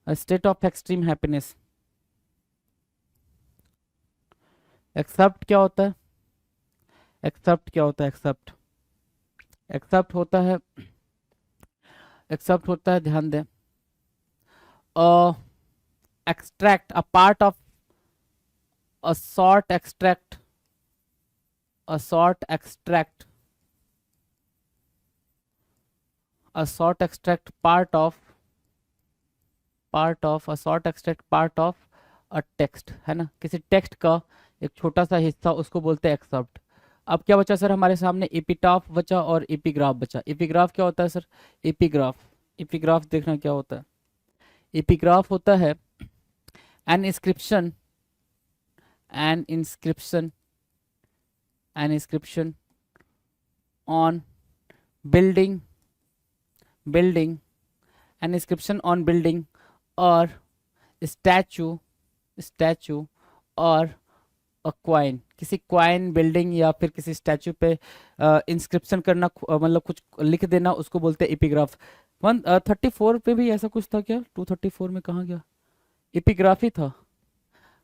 a state of extreme happiness. Except क्या होता है? एक्सेप्ट क्या होता है? एक्सेप्ट होता है, एक्सेप्ट होता है, ध्यान दें, a extract a part of, a short extract, a short extract, a short extract part of a short extract part of a text, है ना, किसी टेक्स्ट का एक छोटा सा हिस्सा, उसको बोलते हैं एक्सेप्ट। अब क्या बचा सर हमारे सामने? एपिटाफ बचा और एपिग्राफ बचा। एपिग्राफ क्या होता है सर? एपिग्राफ, एपिग्राफ देखना क्या होता है। एपिग्राफ होता है N inscription, N inscription, N inscription on building, building, N inscription on building और स्टैचू, स्टैचू और अ क्वाइन, किसी क्वाइन, बिल्डिंग या फिर किसी स्टैचू पे इंस्क्रिप्शन करना, मतलब कुछ लिख देना, उसको बोलते हैं एपिग्राफ। 134 पे भी ऐसा कुछ था क्या? 234 में कहाँ गया? एपिग्राफी था।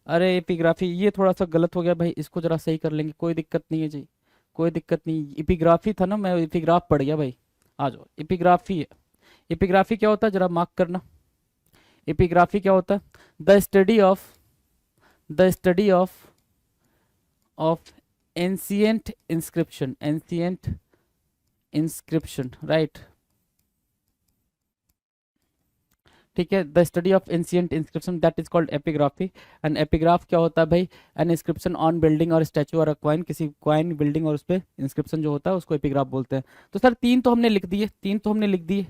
अरे एपिग्राफी, ये थोड़ा सा गलत हो गया भाई, इसको जरा सही कर लेंगे, कोई दिक्कत नहीं है जी, कोई दिक्कत नहीं। एपिग्राफी था ना, मैं एपिग्राफ पढ़ गया भाई। आ जाओ, एपिग्राफी है। एपिग्राफी क्या होता है जरा मार्क करना। एपिग्राफी क्या होता है? The study of ancient inscription, right. ठीक है, the study of ancient inscription that is called epigraphy. And epigraph क्या होता है भाई? एन इंस्क्रिप्शन ऑन बिल्डिंग और स्टैचू और कॉइन, किसी कॉइन बिल्डिंग और उस पर इंस्क्रिप्शन जो होता है उसको एपिग्राफ बोलते हैं। तो सर तीन तो हमने लिख दिए,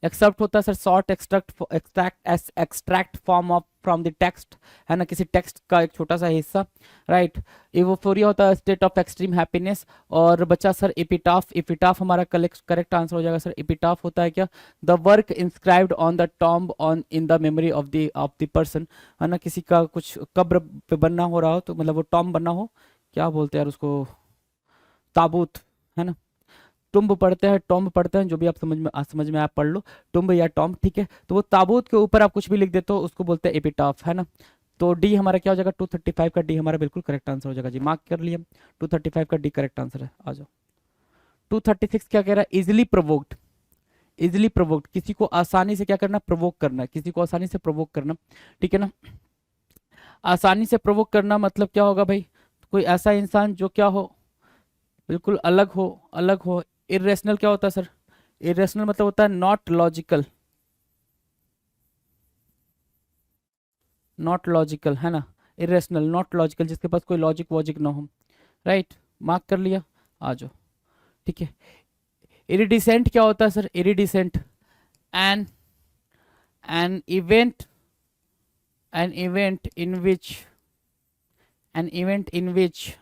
एक्सेप्ट होता है sir short extract form of from the text, है ना, किसी टेक्स्ट का एक छोटा सा हिस्सा, राइट। इवोफोरिया होता है स्टेट ऑफ एक्सट्रीम हैप्पीनेस। और बचा सर एपिटाफ हमारा करेक्ट आंसर हो जाएगा सर। एपिटाफ होता है क्या? The work inscribed on the tomb on in the memory of the person, है ना, किसी का कुछ कब्र पे बनना हो रहा हो तो मतलब वो टॉम्ब बनना हो, क्या बोलते हैं यार उसको, ताबूत, है ना। टुम्ब पढ़ते हैं, टॉम्ब पढ़ते हैं, जो भी आप समझ में आप पढ़ लो, टुम्ब या टॉम्ब, ठीक है। तो वो ताबूत के ऊपर आप कुछ भी लिख देते हो उसको बोलते हैं एपिटाफ, है ना। तो डी हमारा क्या हो जाएगा? 235 का डी हमारा बिल्कुल करेक्ट आंसर हो जाएगा जी, मार्क कर लिया। 235 का डी करेक्ट आंसर है। आ जाओ, 236 क्या कह रहा है? इजिली प्रोवोक्ड, किसी को आसानी से क्या करना? प्रोवोक करना, किसी को आसानी से प्रोवोक करना, ठीक है ना। आसानी से प्रोवोक करना मतलब क्या होगा भाई? कोई ऐसा इंसान जो क्या हो, बिल्कुल अलग हो। इरेशनल क्या होता है सर? इरेशनल मतलब होता है नॉट लॉजिकल, है ना। इरेशनल नॉट लॉजिकल, जिसके पास कोई लॉजिक वॉजिक ना हो, राइट। मार्क कर लिया, आ जाओ, ठीक है। इरिडिसेंट क्या होता है sir? Iridescent an an event an event in which an event in which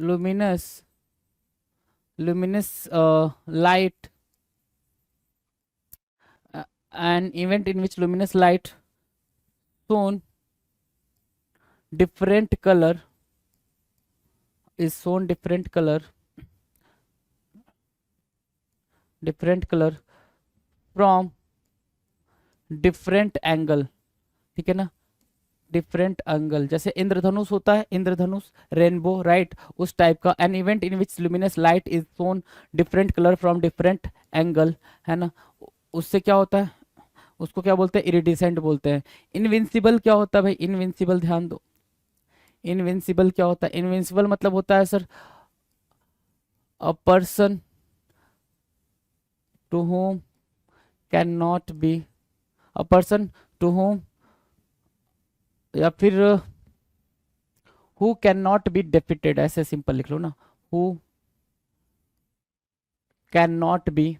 luminous light, an event in which luminous light shown different color is shown different color from different angle, ठीक है ना, different angle. जैसे इंद्रधनुष होता है, इंद्रधनुष rainbow, right, उस type का। N event in which luminous light is shown different colour from different angle, है ना, उससे क्या होता है? उसको क्या बोलते हैं? इरिडिसेंट बोलते हैं। इनविंसिबल क्या होता है भाई? इनविंसिबल ध्यान दो, इनविंसिबल क्या होता है? इनविंसिबल मतलब होता है sir a person to whom can not be, a person to whom, या फिर who can not be defeated, ऐसे सिंपल लिख लो ना, who can not be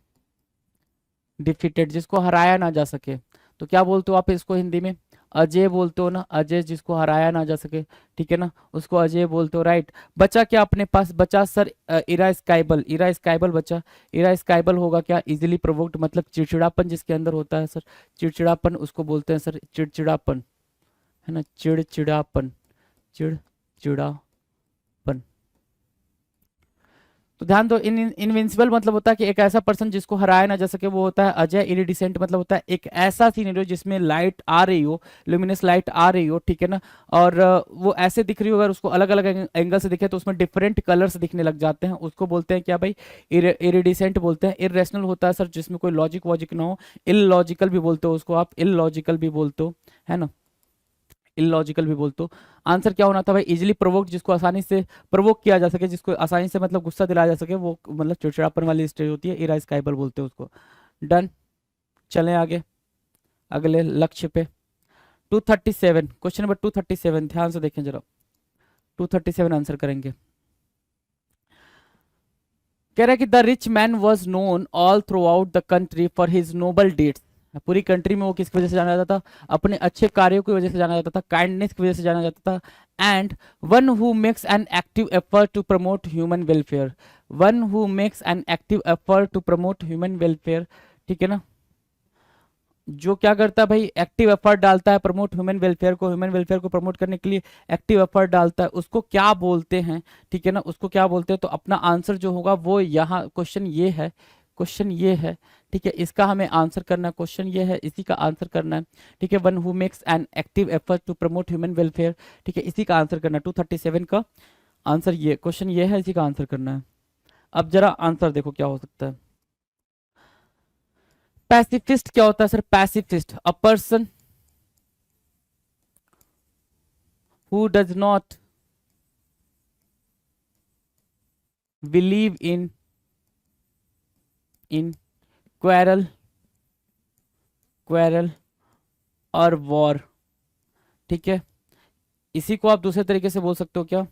defeated, जिसको हराया ना जा सके। तो क्या बोलते हो आप इसको हिंदी में? अजय बोलते हो ना, अजय, जिसको हराया ना जा सके, ठीक है ना, उसको अजय बोलते हो, राइट। बचा क्या अपने पास? बचा सर इरास्काइबल बचा। इरास्काइबल होगा क्या? इजिली प्रोवोक्ड, मतलब चिड़चिड़ापन जिसके अंदर होता है सर, चिड़चिड़ापन उसको बोलते हैं सर, चिड़चिड़ापन, है ना, चिड़चिड़ापन, चिड़चिड़ापन। तो ध्यान दो, इनविंसिबल मतलब होता है कि एक ऐसा पर्सन जिसको हराया ना जा सके, वो होता है अजय। इरिडिसेंट मतलब होता है एक ऐसा सीनरी जिसमें लाइट आ रही हो, लुमिनस लाइट आ रही हो, ठीक है ना, और वो ऐसे दिख रही हो, अगर उसको अलग अलग एंगल से दिखे तो उसमें डिफरेंट कलर्स दिखने लग जाते हैं, उसको बोलते हैं क्या भाई? इरिडिसेंट बोलते हैं। इरेशनल होता है सर जिसमें कोई लॉजिक वॉजिक ना हो, इललॉजिकल भी बोलते हो उसको आप, इललॉजिकल भी बोलते हो, है ना, इलॉजिकल भी बोलते हो। आंसर क्या होना था भाई? इजिली प्रोवोक, जिसको आसानी से प्रोवोक किया जा सके, जिसको आसानी से मतलब गुस्सा दिलाया जा सके, वो मतलब चिड़चिड़ापन वाली स्टेज होती है, इरास्काइबल बोलते हैं उसको। डन, चलें आगे अगले लक्ष्य पे। 237, क्वेश्चन नंबर 237, ध्यान से देखें जरा। 237 आंसर करेंगे। कह रहा है कि the rich man was known all throughout the country for his noble deeds. पूरी कंट्री में वो किसकी वजह से जाना जाता था? अपने अच्छे कार्यों की वजह से जाना जाता था, काइंडनेस की वजह से जाना जाता था। And one who makes an active effort to promote human welfare, one who makes an active effort to promote human welfare, ठीक है ना, जो क्या करता है भाई, एक्टिव एफर्ट डालता है प्रमोट ह्यूमन वेलफेयर को, ह्यूमन वेलफेयर को प्रमोट करने के लिए एक्टिव एफर्ट डालता है, उसको क्या बोलते हैं? ठीक है ना, उसको क्या बोलते हैं? तो अपना आंसर जो होगा वो यहाँ, क्वेश्चन ये है, क्वेश्चन ये है, ठीक है, इसका हमें आंसर करना है, क्वेश्चन ये है, इसी का आंसर करना है, ठीक है। One who makes an active effort to promote human welfare, ठीक है, इसी का आंसर करना है। 237 का आंसर ये, क्वेश्चन ये है, इसी का आंसर करना है। अब जरा आंसर देखो क्या हो सकता है। पैसिफिस्ट क्या होता है sir? Pacifist, a person who does not believe in quarrel और वॉर, ठीक है। इसी को आप दूसरे तरीके से बोल सकते हो क्या?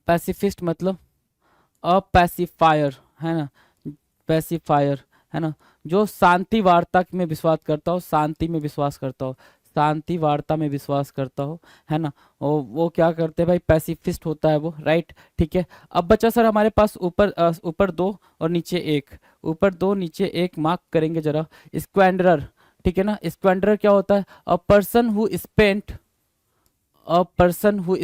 पैसिफिस्ट मतलब अ पैसिफायर, है ना, पैसिफायर, है ना, जो शांति वार्ता में विश्वास करता हो, शांति में विश्वास करता हो, शांति वार्ता में विश्वास करता हो, है ना, वो क्या करते हैं भाई, पैसिफिस्ट होता है वो, राइट, ठीक है। अब बचा सर हमारे पास ऊपर ऊपर दो और नीचे एक, ऊपर दो नीचे एक, मार्क करेंगे जरा। स्क्वैंडरर, ठीक है ना, स्क्वैंडरर क्या होता है? A person who spent, a person who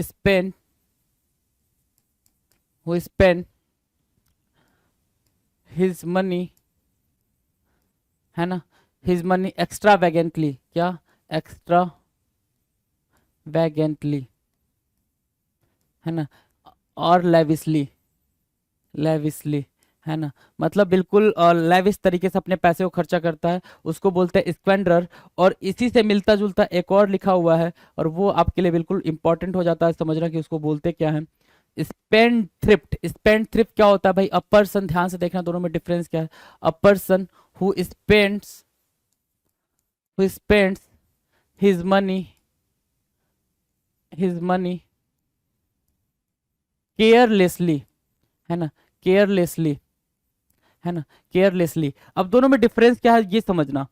spend his money, है ना, हिज मनी एक्स्ट्रा वैगेंटली, क्या? एक्स्ट्रा वैगेंटली, है ना, और लेविसली, लेविसली, है ना, मतलब बिल्कुल लेविस तरीके से अपने पैसे को खर्चा करता है, उसको बोलते हैं स्क्वेंडर। और इसी से मिलता जुलता एक और लिखा हुआ है, और वो आपके लिए बिल्कुल इंपॉर्टेंट हो जाता है समझना कि उसको बोलते क्या है। स्पेंड थ्रिफ्ट, स्पेंड थ्रिफ्ट क्या होता है भाई? अ पर्सन, ध्यान से देखना दोनों में डिफरेंस क्या है। A person who spends, who spends his money, his money carelessly, है ना, केयरलेसली, है ना, केयरलेसली। अब दोनों में डिफरेंस क्या है ये समझना।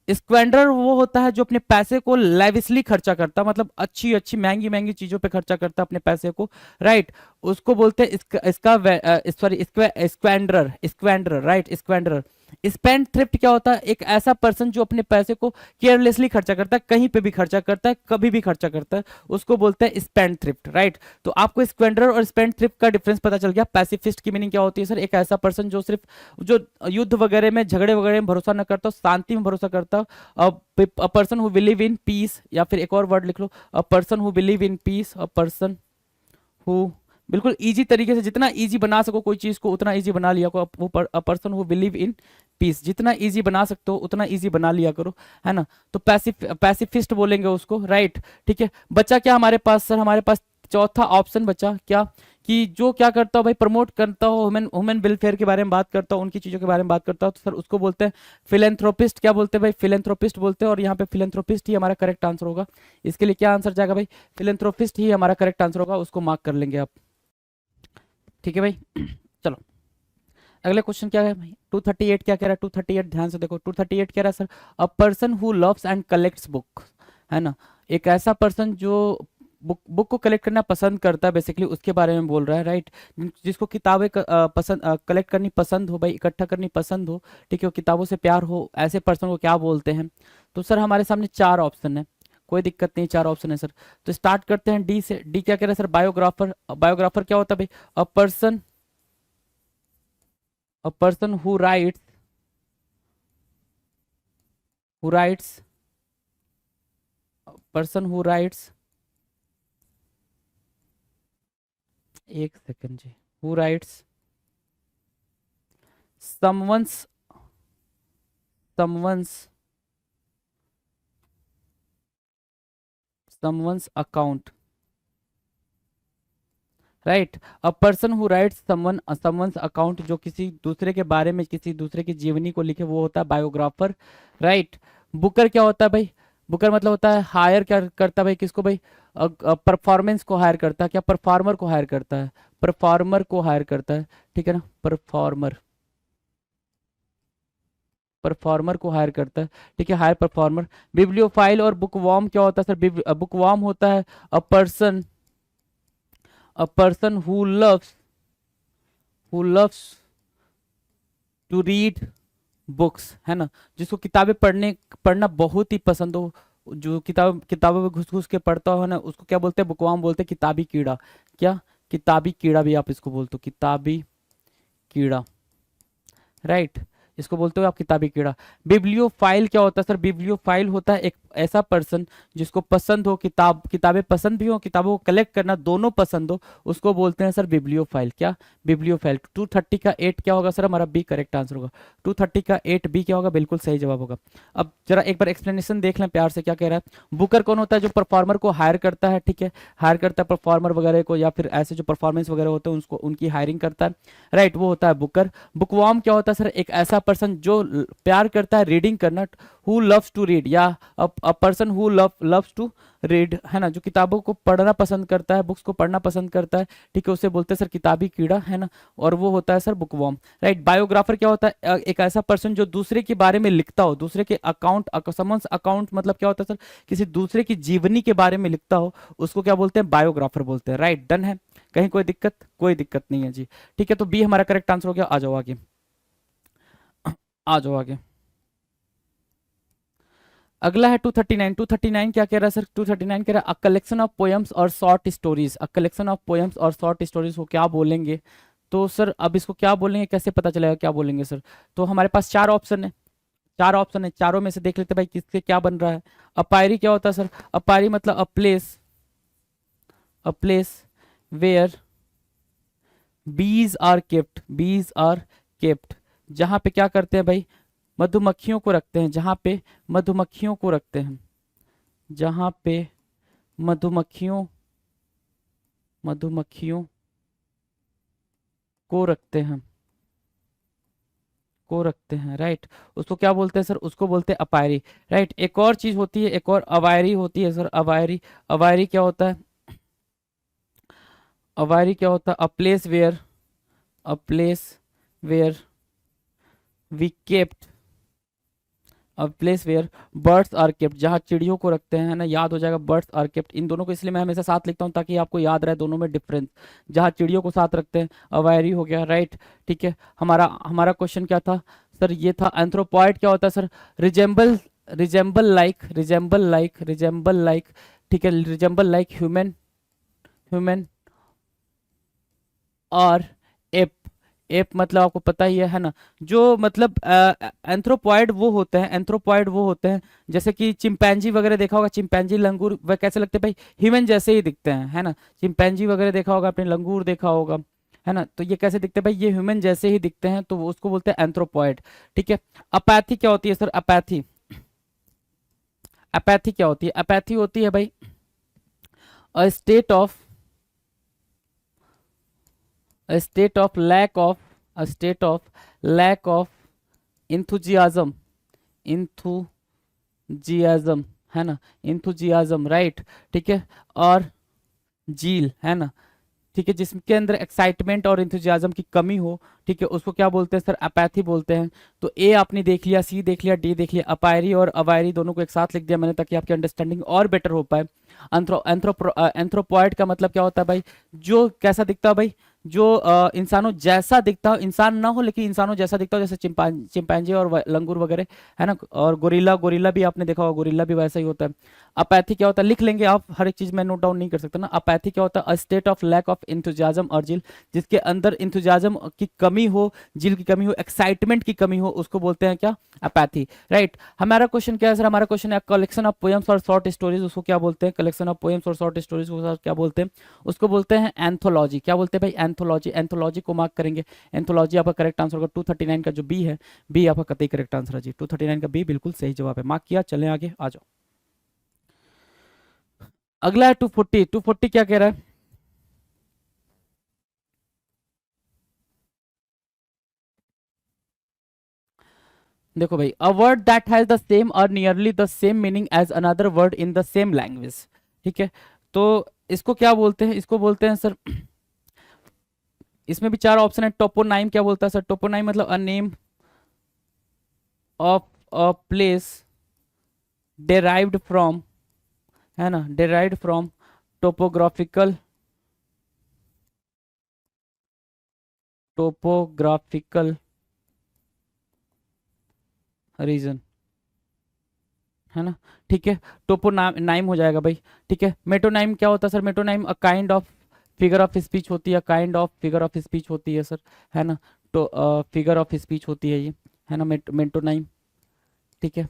स्क्वेंडर वो होता है जो अपने पैसे को लेविसली खर्चा करता है, मतलब अच्छी अच्छी महंगी महंगी चीजों पे खर्चा करता है अपने पैसे को, राइट, उसको बोलते हैं इसका sorry squander, squander, right, squander. Spend thrift क्या होता है? एक ऐसा पर्सन जो अपने पैसे को केयरलेसली खर्चा करता है, कहीं पे भी खर्चा करता है, कभी भी खर्चा करता है, उसको बोलते हैं स्पेंड थ्रिफ्ट, राइट। तो आपको स्क्वेंडर और स्पेंड थ्रिफ्ट का डिफरेंस पता चल गया। पैसिफिस्ट की मीनिंग क्या होती है सर? एक ऐसा पर्सन जो सिर्फ, जो युद्ध वगैरह में, झगड़े वगैरह में भरोसा न करता हो, शांति में भरोसा करता हो। A person who believe in peace, या फिर एक और वर्ड लिख लो, a person who believe in peace, a person who, बिल्कुल इजी तरीके से, जितना इजी बना सको कोई चीज को उतना इजी बना लिया करो। वो अ person who believe in piece, जितना इजी बना सकते हो उतना इजी बना लिया करो, है ना। तो पैसिफिस्ट बोलेंगे उसको, राइट, ठीक है। बचा क्या हमारे पास सर? हमारे पास चौथा ऑप्शन बचा क्या, कि जो क्या करता हो भाई, प्रमोट करता हो ह्यूमन ह्यूमन वेलफेयर के बारे में बात करता हो, उनकी चीजों के बारे में बात करता हो, तो सर उसको बोलते हैं फिलेंथ्रोपिस्ट। क्या बोलते हैं भाई? फिलेंथ्रोपिस्ट बोलते हैं। और यहाँ पे फिलेंथ्रोपिस्ट ही हमारा करेक्ट आंसर होगा। इसके लिए क्या आंसर जाएगा भाई? फिलेंथ्रोपिस्ट ही हमारा करेक्ट आंसर होगा, उसको मार्क कर लेंगे आप, ठीक है भाई। चलो अगला क्वेश्चन क्या है भाई? 238 क्या कह रहा है? 238 ध्यान से देखो, 238 कह रहा है sir, a person who loves and collects book, है ना, एक ऐसा पर्सन जो बुक को कलेक्ट करना पसंद करता है, बेसिकली उसके बारे में बोल रहा है, राइट। जिसको किताबें पसंद, कलेक्ट करनी पसंद हो भाई, इकट्ठा करनी पसंद हो, ठीक है, वो किताबों से प्यार हो, ऐसे पर्सन को क्या बोलते हैं? तो सर हमारे सामने चार ऑप्शन है, कोई दिक्कत नहीं, चार ऑप्शन है सर। तो स्टार्ट करते हैं डी से। डी क्या कह रहा है सर? बायोग्राफर। बायोग्राफर क्या होता है भाई? A person, a person who writes, person who writes, एक सेकंड जी, who writes someone's, someone's someone's account, right. A person who writes someone's account, जो किसी दूसरे के बारे में, किसी दूसरे की जीवनी को लिखे, वो होता है बायोग्राफर, राइट। बुकर क्या होता है भाई? बुकर मतलब होता है हायर, क्या करता है भाई किसको भाई? परफॉर्मेंस को हायर करता है, क्या परफॉर्मर को हायर करता है? परफॉर्मर को हायर करता है, ठीक है ना, परफॉर्मर, परफॉर्मर को हायर करता है, ठीक है, हायर परफॉर्मर। बिब्लियोफाइल और बुकवॉर्म क्या होता है सर? बुकवॉर्म होता है a person, a person who loves to read books, है ना, जिसको किताबें पढ़ना बहुत ही पसंद हो, जो किताबों में घुस घुस के पढ़ता हो ना, उसको क्या बोलते हैं, बुकवाम बोलते हैं, किताबी कीड़ा। क्या? किताबी कीड़ा भी आप इसको बोलते हो, किताबी कीड़ा, राइट। इसको बोलते हो आप किताबी कीड़ा। बिब्लियोफाइल क्या होता है सर? बिब्लियोफाइल होता है एक ऐसा पर्सन जिसको पसंद हो किताबें पसंद भी हो, किताबों को कलेक्ट करना दोनों पसंद हो, उसको बोलते हैं सर बिब्लियोफाइल। क्या? बिब्लियोफाइल। 230 का 8 क्या होगा सर? हमारा बी करेक्ट आंसर होगा। 230 का 8 बी क्या होगा? बिल्कुल सही जवाब होगा। अब जरा एक बार एक्सप्लेनेशन देख लें प्यार से, क्या कह रहा है। बुकर कौन होता है? जो परफॉर्मर को हायर करता है, ठीक है, हायर करता है परफॉर्मर वगैरह को, या फिर ऐसे जो परफॉर्मेंस वगैरह होते हैं उसको, उनकी हायरिंग करता है, राइट, वो होता है बुकर। बुकवार्म क्या होता है सर? एक ऐसा पर्सन जो प्यार करता है रीडिंग करना, हु लव्स टू रीड, या a person who loves to read, है ना, जो किताबों को पढ़ना पसंद करता है, बुक्स को पढ़ना पसंद करता है, ठीक है, उसे बोलते हैं सर किताबी कीड़ा, है ना, और वो होता है सर बुकवॉर्म, राइट। बायोग्राफर क्या होता है? एक ऐसा पर्सन जो दूसरे के बारे में लिखता हो, दूसरे के अकाउंट, समन्स अकाउंट मतलब क्या होता है सर? किसी दूसरे की जीवनी के बारे में लिखता हो, उसको क्या बोलते हैं? बायोग्राफर बोलते हैं, राइट। डन है? कहीं कोई दिक्कत? कोई दिक्कत नहीं है जी। ठीक है, तो बी हमारा करेक्ट आंसर हो गया। आ जाओ आगे, आ जाओ आगे। अगला है 239। 239 क्या कह रहा है सर? 239 कह रहा है अ कलेक्शन ऑफ पोएम्स और short stories. A collection of poems और शॉर्ट स्टोरीज को क्या बोलेंगे? तो सर अब इसको क्या बोलेंगे, कैसे पता चलेगा क्या बोलेंगे सर? तो हमारे पास चार ऑप्शन है, चार ऑप्शन है, चारों में से देख लेते हैं भाई किससे क्या बन रहा है। अपायरी क्या होता है सर? अपायरी मतलब अ place where bees are kept, bees are kept, जहाँ पे क्या करते हैं भाई? मधुमक्खियों को रखते हैं, जहाँ पे मधुमक्खियों को रखते हैं, जहाँ पे मधुमक्खियों मधुमक्खियों को रखते हैं, को रखते हैं, राइट। उसको क्या बोलते हैं सर? उसको बोलते हैं अपायरी, राइट। एक और चीज होती है, एक और अवायरी होती है सर, अवायरी। अवायरी क्या होता है? अवायरी क्या होता है? A place where we kept, a place where birds are kept, जहाँ चिड़ियों को रखते हैं, है ना, याद हो जाएगा, बर्ड्स आर केप्ट। इन दोनों को इसलिए मैं हमेशा साथ लिखता हूँ ताकि आपको याद रहे दोनों में डिफरेंस। जहाँ चिड़ियों को साथ रखते हैं, अवायरी हो गया, राइट। ठीक है, हमारा हमारा क्वेश्चन क्या था सर? ये था एंथ्रोपॉइड क्या होता है सर? रिजेंबल, रिजेंबल लाइक, ठीक है, रिजेंबल लाइक ह्यूमन, ह्यूमन और एप। एप मतलब आपको पता ही है ना, जो मतलब एंथ्रोपॉइड वो होते हैं, एंथ्रोपॉइड वो होते हैं, जैसे कि चिंपैंजी वगैरह देखा होगा, चिंपैंजी लंगूर वह कैसे लगते हैं भाई? ह्यूमन जैसे ही दिखते हैं, है ना। चिंपैंजी वगैरह देखा होगा आपने, लंगूर देखा होगा, है ना, तो ये कैसे दिखते हैं भाई? ये ह्यूमन जैसे ही दिखते हैं, तो उसको बोलते हैं एंथ्रोपॉइड। ठीक है। अपैथी क्या होती है सर? अपैथी, अपैथी क्या होती है? अपैथी होती है भाई अ state of, a state of lack of, a state of lack of enthusiasm, enthusiasm, है ना, enthusiasm, राइट। ठीक है, और जील, है ना, ठीक है, जिसके अंदर एक्साइटमेंट और इंथुजियाज्म की कमी हो, ठीक है, उसको क्या बोलते हैं सर? अपैथी बोलते हैं। तो ए आपने देख लिया, सी देख लिया, डी देख लिया, अपायरी और अवायरी दोनों को एक साथ लिख दिया मैंने ताकि आपकी अंडरस्टैंडिंग और बेटर हो पाए। एंथ्रोपॉइड का मतलब क्या होता है भाई? जो कैसा दिखता है भाई? जो इंसानों जैसा दिखता हो, इंसान ना हो लेकिन इंसानों जैसा दिखता हो, जैसे चिंपैंजी और लंगूर वगैरह, है ना, और गोरिल्ला, गोरिल्ला भी आपने देखा होगा, गोरिल्ला भी वैसा ही होता है। अपैथी क्या होता है? लिख लेंगे आप, हर एक चीज में नोट डाउन नहीं कर सकते ना। अपैथी क्या होता है? A state of lack of enthusiasm or zeal, जिसके अंदर इंथुजियाज्म की कमी हो, जिल की कमी हो, एक्साइटमेंट की कमी हो, उसको बोलते हैं क्या? Apathy, right. हमारा क्वेश्चन क्या है सर? हमारा क्वेश्चन है कलेक्शन ऑफ पोएम्स और शॉर्ट स्टोरीज, उसको क्या बोलते हैं? कलेक्शन ऑफ पोएम्स और शॉर्ट स्टोरीज को सर क्या बोलते हैं? उसको बोलते हैं एंथोलॉजी। क्या बोलते हैं भाई? एंथोलॉजी। एंथोलॉजी को मार्क करेंगे। एंथोलॉजी आपका करेक्ट आंसर होगा। 239 का जो बी है, बी आपका कतई करेक्ट आंसर है जी। 239 का बी बिल्कुल सही जवाब है, मार्क किया। चलें आगे, आ जाओ। अगला है 240। 240 क्या कह रहा है? देखो भाई, a word that has the same और nearly the same meaning as another word in the same language, ठीक है, तो इसको क्या बोलते हैं? इसको बोलते हैं सर, इसमें भी चार ऑप्शन है। टोपोनाइम क्या बोलता है सर? टोपोनाइम मतलब a name of a place derived from, है ना, derived from topographical, topographical region, है ना। ठीक है, टोपोनाइम हो जाएगा भाई। ठीक है, मेटोनाइम क्या होता है sir? Metonym a kind of figure of speech होती है, kind of figure of speech होती है सर, है ना। तो फिगर ऑफ स्पीच होती है ये, है ना, मेटोनाइम। ठीक है,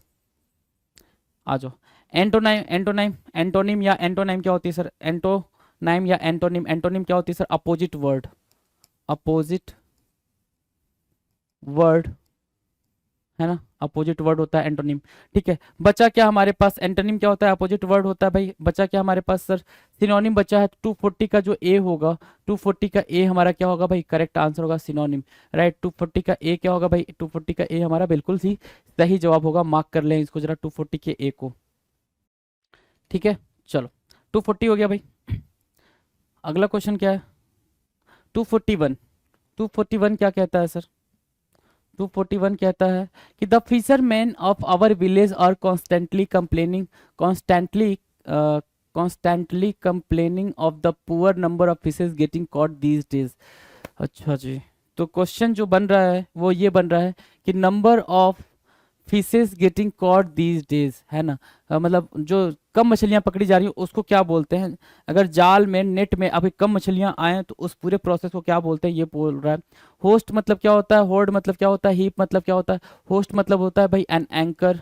आ जाओ। एंटोनाइम, एंटोनाइम, एंटोनिम या एंटोनाइम क्या होती है सर? एंटोनाइम या एंटोनिम, एंटोनिम क्या होती है sir? Opposite word, opposite word, है ना, अपोजिट वर्ड होता है एंटोनिम। ठीक है, बचा क्या हमारे पास? एंटोनिम क्या होता है? अपोजिट वर्ड होता है भाई। बचा क्या हमारे पास सर? सिनोनिम बचा है। 240 का जो ए होगा, 240 का ए हमारा क्या होगा भाई? करेक्ट आंसर होगा सिनोनिम, राइट। 240 का ए क्या होगा भाई? 240 का ए हमारा बिल्कुल सी सही जवाब होगा। मार्क कर लें इसको जरा, 240 के ए को। ठीक है, चलो 240 हो गया भाई। अगला क्वेश्चन क्या है? 241, 241 क्या कहता है सर? 241 कहता है कि the fisherman of our village are constantly complaining of the poor number of fishes getting caught these days. अच्छा जी, तो क्वेश्चन जो बन रहा है वो ये बन रहा है कि number of fishes getting caught these days, है ना। मतलब जो कम मछलियां पकड़ी जा रही हैं उसको क्या बोलते हैं? अगर जाल में, नेट में अभी कम मछलियां आए तो उस पूरे प्रोसेस को क्या बोलते हैं, ये बोल रहा है। होस्ट मतलब क्या होता है? होर्ड मतलब क्या होता है? हीप मतलब क्या होता है? होस्ट मतलब होता है भाई एन एंकर,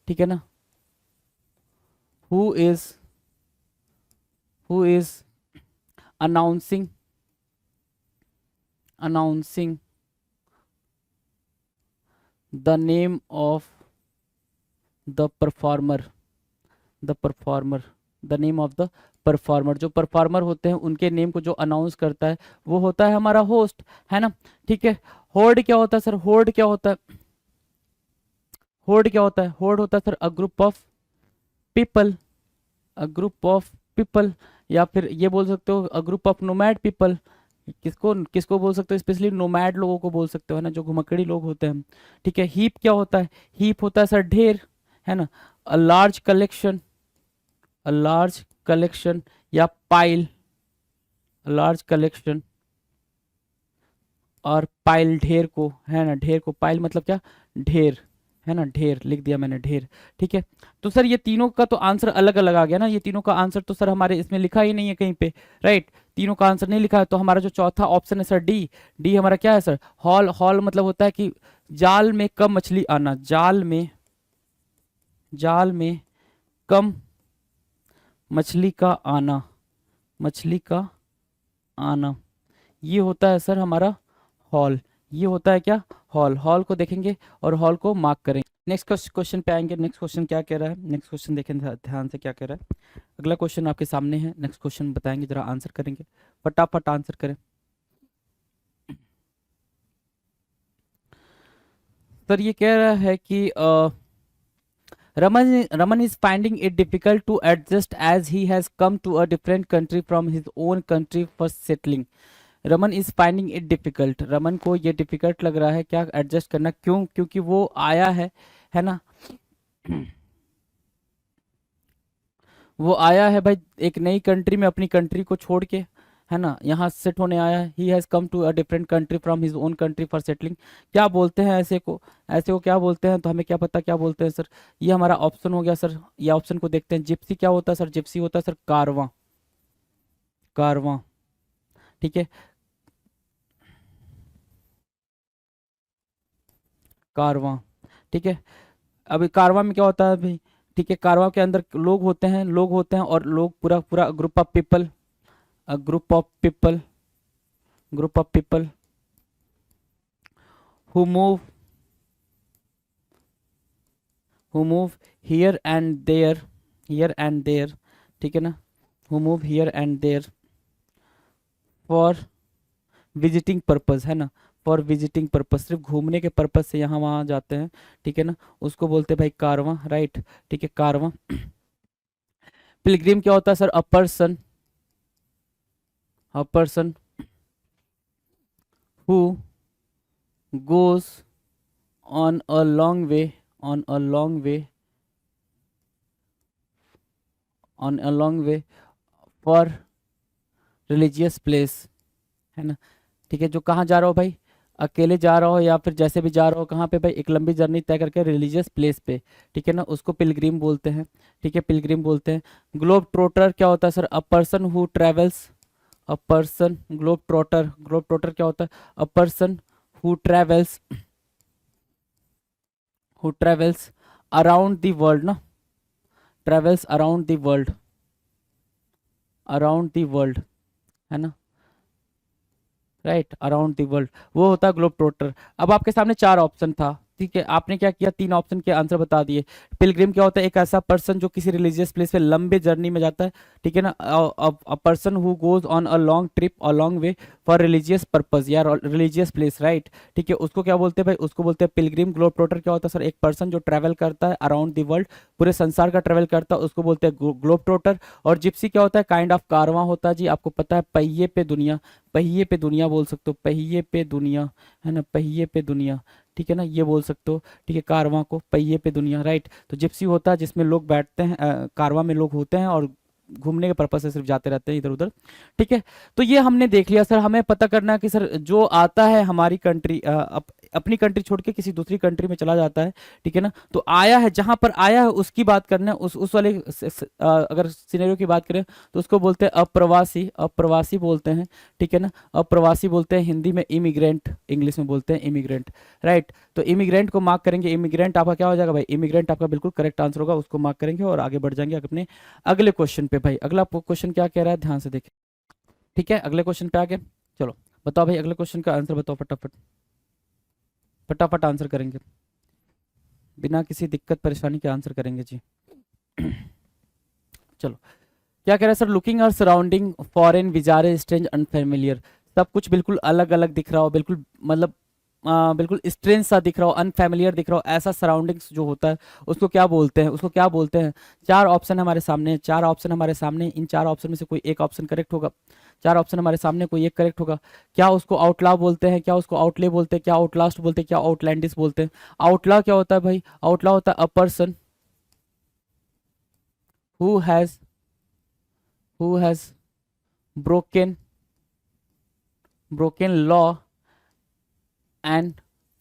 ठीक है ना। Who is who is announcing announcing the name of the performer, the performer, the name of the performer. जो परफॉर्मर होते हैं उनके नेम को जो अनाउंस करता है वो होता है हमारा होस्ट, है ना। ठीक है, होर्ड क्या होता है सर? होर्ड क्या होता है? होर्ड क्या होता है? होर्ड होता है sir a group of people, a group of people, या फिर ये बोल सकते हो अ ग्रुप ऑफ नोमैड पीपल। किसको किसको बोल सकते हो? स्पेशली नोमैड लोगों को बोल सकते हो, है ना, जो घुमक्कड़ी लोग होते हैं। ठीक है, हीप क्या होता है? हीप होता है सर ढेर, है ना। A large collection, a large collection, या पाइल, लार्ज कलेक्शन, और पाइल ढेर को, है ना, ढेर को। पाइल मतलब क्या? ढेर, है ना, ढेर लिख दिया मैंने, ढेर। ठीक है, तो सर ये तीनों का तो आंसर अलग अलग आ गया ना। ये तीनों का आंसर तो सर हमारे इसमें लिखा ही नहीं है कहीं पे, राइट। तीनों का आंसर नहीं लिखा है, तो हमारा जो चौथा ऑप्शन है सर डी, डी हमारा क्या है सर? हॉल, हॉल मतलब होता है कि जाल में कम मछली आना, जाल में कम मछली का आना, मछली का आना, ये होता है सर हमारा हॉल। ये होता है क्या? हॉल। हॉल को देखेंगे और हॉल को मार्क करेंगे। नेक्स्ट क्वेश्चन पे आएंगे। नेक्स्ट क्वेश्चन क्या कह रहा है? नेक्स्ट क्वेश्चन देखें ध्यान से क्या कह रहा है। अगला क्वेश्चन आपके सामने है। नेक्स्ट क्वेश्चन बताएंगे, जरा आंसर करेंगे, फटाफट आंसर करें। सर ये कह रहा है कि Raman is finding it difficult to adjust as he has come to a different country from his own country for settling. Raman is finding it difficult, Raman को ये डिफिकल्ट लग रहा है क्या एडजस्ट करना? क्यों? क्योंकि वो आया है ना। वो आया है भाई एक नई कंट्री में, अपनी कंट्री को छोड़ के, है ना, यहाँ सेट होने आया है। He has come to a different country from his own country for settling. क्या बोलते हैं ऐसे को? ऐसे को क्या बोलते हैं? तो हमें क्या पता क्या बोलते हैं सर। ये हमारा ऑप्शन हो गया सर। ये ऑप्शन को देखते हैं। जिप्सी क्या होता है सर? जिप्सी होता है सर कारवां, कारवां। ठीक है, कारवां। ठीक है, अभी कारवां में क्या होता है भाई? ठीक है, कारवां के अंदर लोग होते हैं, लोग होते हैं, और लोग पूरा पूरा group of people, a group of people, group of people who move, who move here and there, here and there, ठीक है ना, who move here and there for visiting purpose, है ना, फॉर विजिटिंग पर्पस, सिर्फ घूमने के purpose से यहाँ वहाँ जाते हैं। ठीक है ना, उसको बोलते हैं भाई कारवां, राइट। ठीक है, कारवां। पिलग्रिम क्या होता है sir? A person, a person who goes on a long way, on a long way, on a long way for religious place, है ना। ठीक है, जो कहाँ जा रहा हो भाई? अकेले जा रहा हो या फिर जैसे भी जा रहा हो, कहाँ पे भाई, एक लंबी जर्नी तय करके रिलीजियस प्लेस पे, ठीक है ना, उसको पिलग्रिम बोलते हैं, ठीक है, पिलग्रिम बोलते हैं। ग्लोब ट्रोटर क्या होता है sir? A person who travels, a person, globe trotter, globe trotter क्या होता है? A person who travels, who travels around the world ना, travels around the world, around the world, है ना, राइट, अराउंड द वर्ल्ड, वो होता है globe Trotter. अब आपके सामने चार ऑप्शन था, ठीक है, आपने क्या किया, तीन ऑप्शन के आंसर बता दिए। पिलग्रिम क्या होता है? एक ऐसा पर्सन जो किसी रिलीजियस प्लेस पे लंबे जर्नी में जाता है, ठीक है ना, a person who goes on a long trip और long way for religious purpose या रिलीजियस प्लेस, राइट, ठीक है, उसको क्या बोलते हैं भाई? उसको बोलते हैं पिलग्रिम। ग्लोब ट्रोटर क्या होता है सर? एक पर्सन जो ट्रैवल करता है अराउंड द वर्ल्ड, पूरे संसार का ट्रैवल करता है, उसको बोलते हैं ग्लोब ट्रोटर। और जिप्सी क्या होता है? काइंड ऑफ कारवां होता है जी, आपको पता है, पहिए पे दुनिया, पहिए पे दुनिया बोल सकते हो, पहिए पे दुनिया, है ना, पहिए पे दुनिया, ठीक है ना, ये बोल सकते हो, ठीक है, कारवां को पहिए पे दुनिया, राइट। तो जिप्सी होता है जिसमें लोग बैठते हैं, कारवां में लोग होते हैं और घूमने के पर्पज से सिर्फ जाते रहते हैं इधर उधर, ठीक है। तो ये हमने देख लिया सर। हमें पता करना है कि सर जो आता है हमारी कंट्री, अपनी कंट्री छोड़ के किसी दूसरी कंट्री में चला जाता है, ठीक है ना, तो आया है, जहां पर आया है उसकी बात करना है, उस वाले अगर सिनेरियो की बात करें तो उसको बोलते हैं अप्रवासी, अप्रवासी बोलते हैं, ठीक है ना, अप्रवासी बोलते हैं, हिंदी में इमिग्रेंट, इंग्लिश में बोलते हैं इमिग्रेंट, राइट। तो इमिग्रेंट को मार्क करेंगे, इमिग्रेंट आपका क्या हो जाएगा भाई? इमिग्रेंट आपका बिल्कुल करेक्ट आंसर होगा, उसको मार्क करेंगे और आगे बढ़ जाएंगे अपने अगले क्वेश्चन पे। भाई अगला क्वेश्चन क्या कह रहा है, ध्यान से देखें, ठीक है, अगले क्वेश्चन पे आगे चलो। बताओ भाई, अगले क्वेश्चन का आंसर बताओ फटाफट, फटाफट आंसर करेंगे, बिना किसी दिक्कत परेशानी के आंसर करेंगे जी। चलो, क्या कह रहा है सर? लुकिंग और सराउंडिंग फॉरेन विजारे स्ट्रेंज अनफेमिलियर, सब कुछ बिल्कुल अलग अलग दिख रहा हो, बिल्कुल मतलब बिल्कुल स्ट्रेंज सा दिख रहा हो, अनफेमिलियर दिख रहा हो, ऐसा सराउंडिंग्स जो होता है उसको क्या बोलते हैं? उसको क्या बोलते हैं? चार ऑप्शन हमारे सामने हैं, चार ऑप्शन हमारे सामने, इन चार ऑप्शन में से कोई एक ऑप्शन करेक्ट होगा, चार ऑप्शन हमारे सामने, कोई एक करेक्ट होगा। क्या उसको आउटला बोलते हैं, क्या उसको आउटले बोलते हैं, क्या आउटलास्ट बोलते हैं, क्या आउटलैंडिस बोलते हैं? आउटला क्या होता है भाई? आउटला होता है a person who has, who has broken, broken law and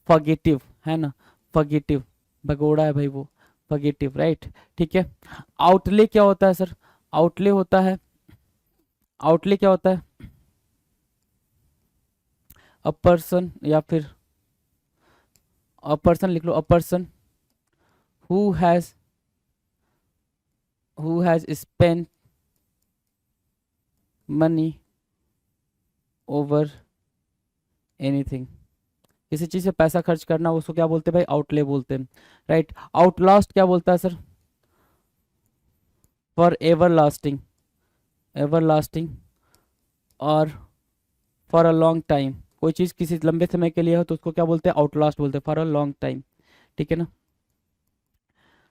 fugitive, है ना, फॉरगिटिव, भगोड़ा है भाई वो, फॉरगिटिव, राइट, ठीक है। आउटले क्या होता है सर? आउटले होता है, आउटले क्या होता है? अ पर्सन, या फिर अ पर्सन लिख लो, a person who has, who has spend money over anything, किसी चीज से पैसा खर्च करना, उसको क्या बोलते हैं भाई? आउटले बोलते हैं, राइट। आउटलास्ट क्या बोलता है sir? For ever lasting, ever lasting, और फॉर अ लॉन्ग टाइम, कोई चीज़ किसी लंबे समय के लिए हो तो उसको क्या बोलते हैं? आउटलास्ट बोलते हैं, फॉर अ लॉन्ग टाइम, ठीक है ना।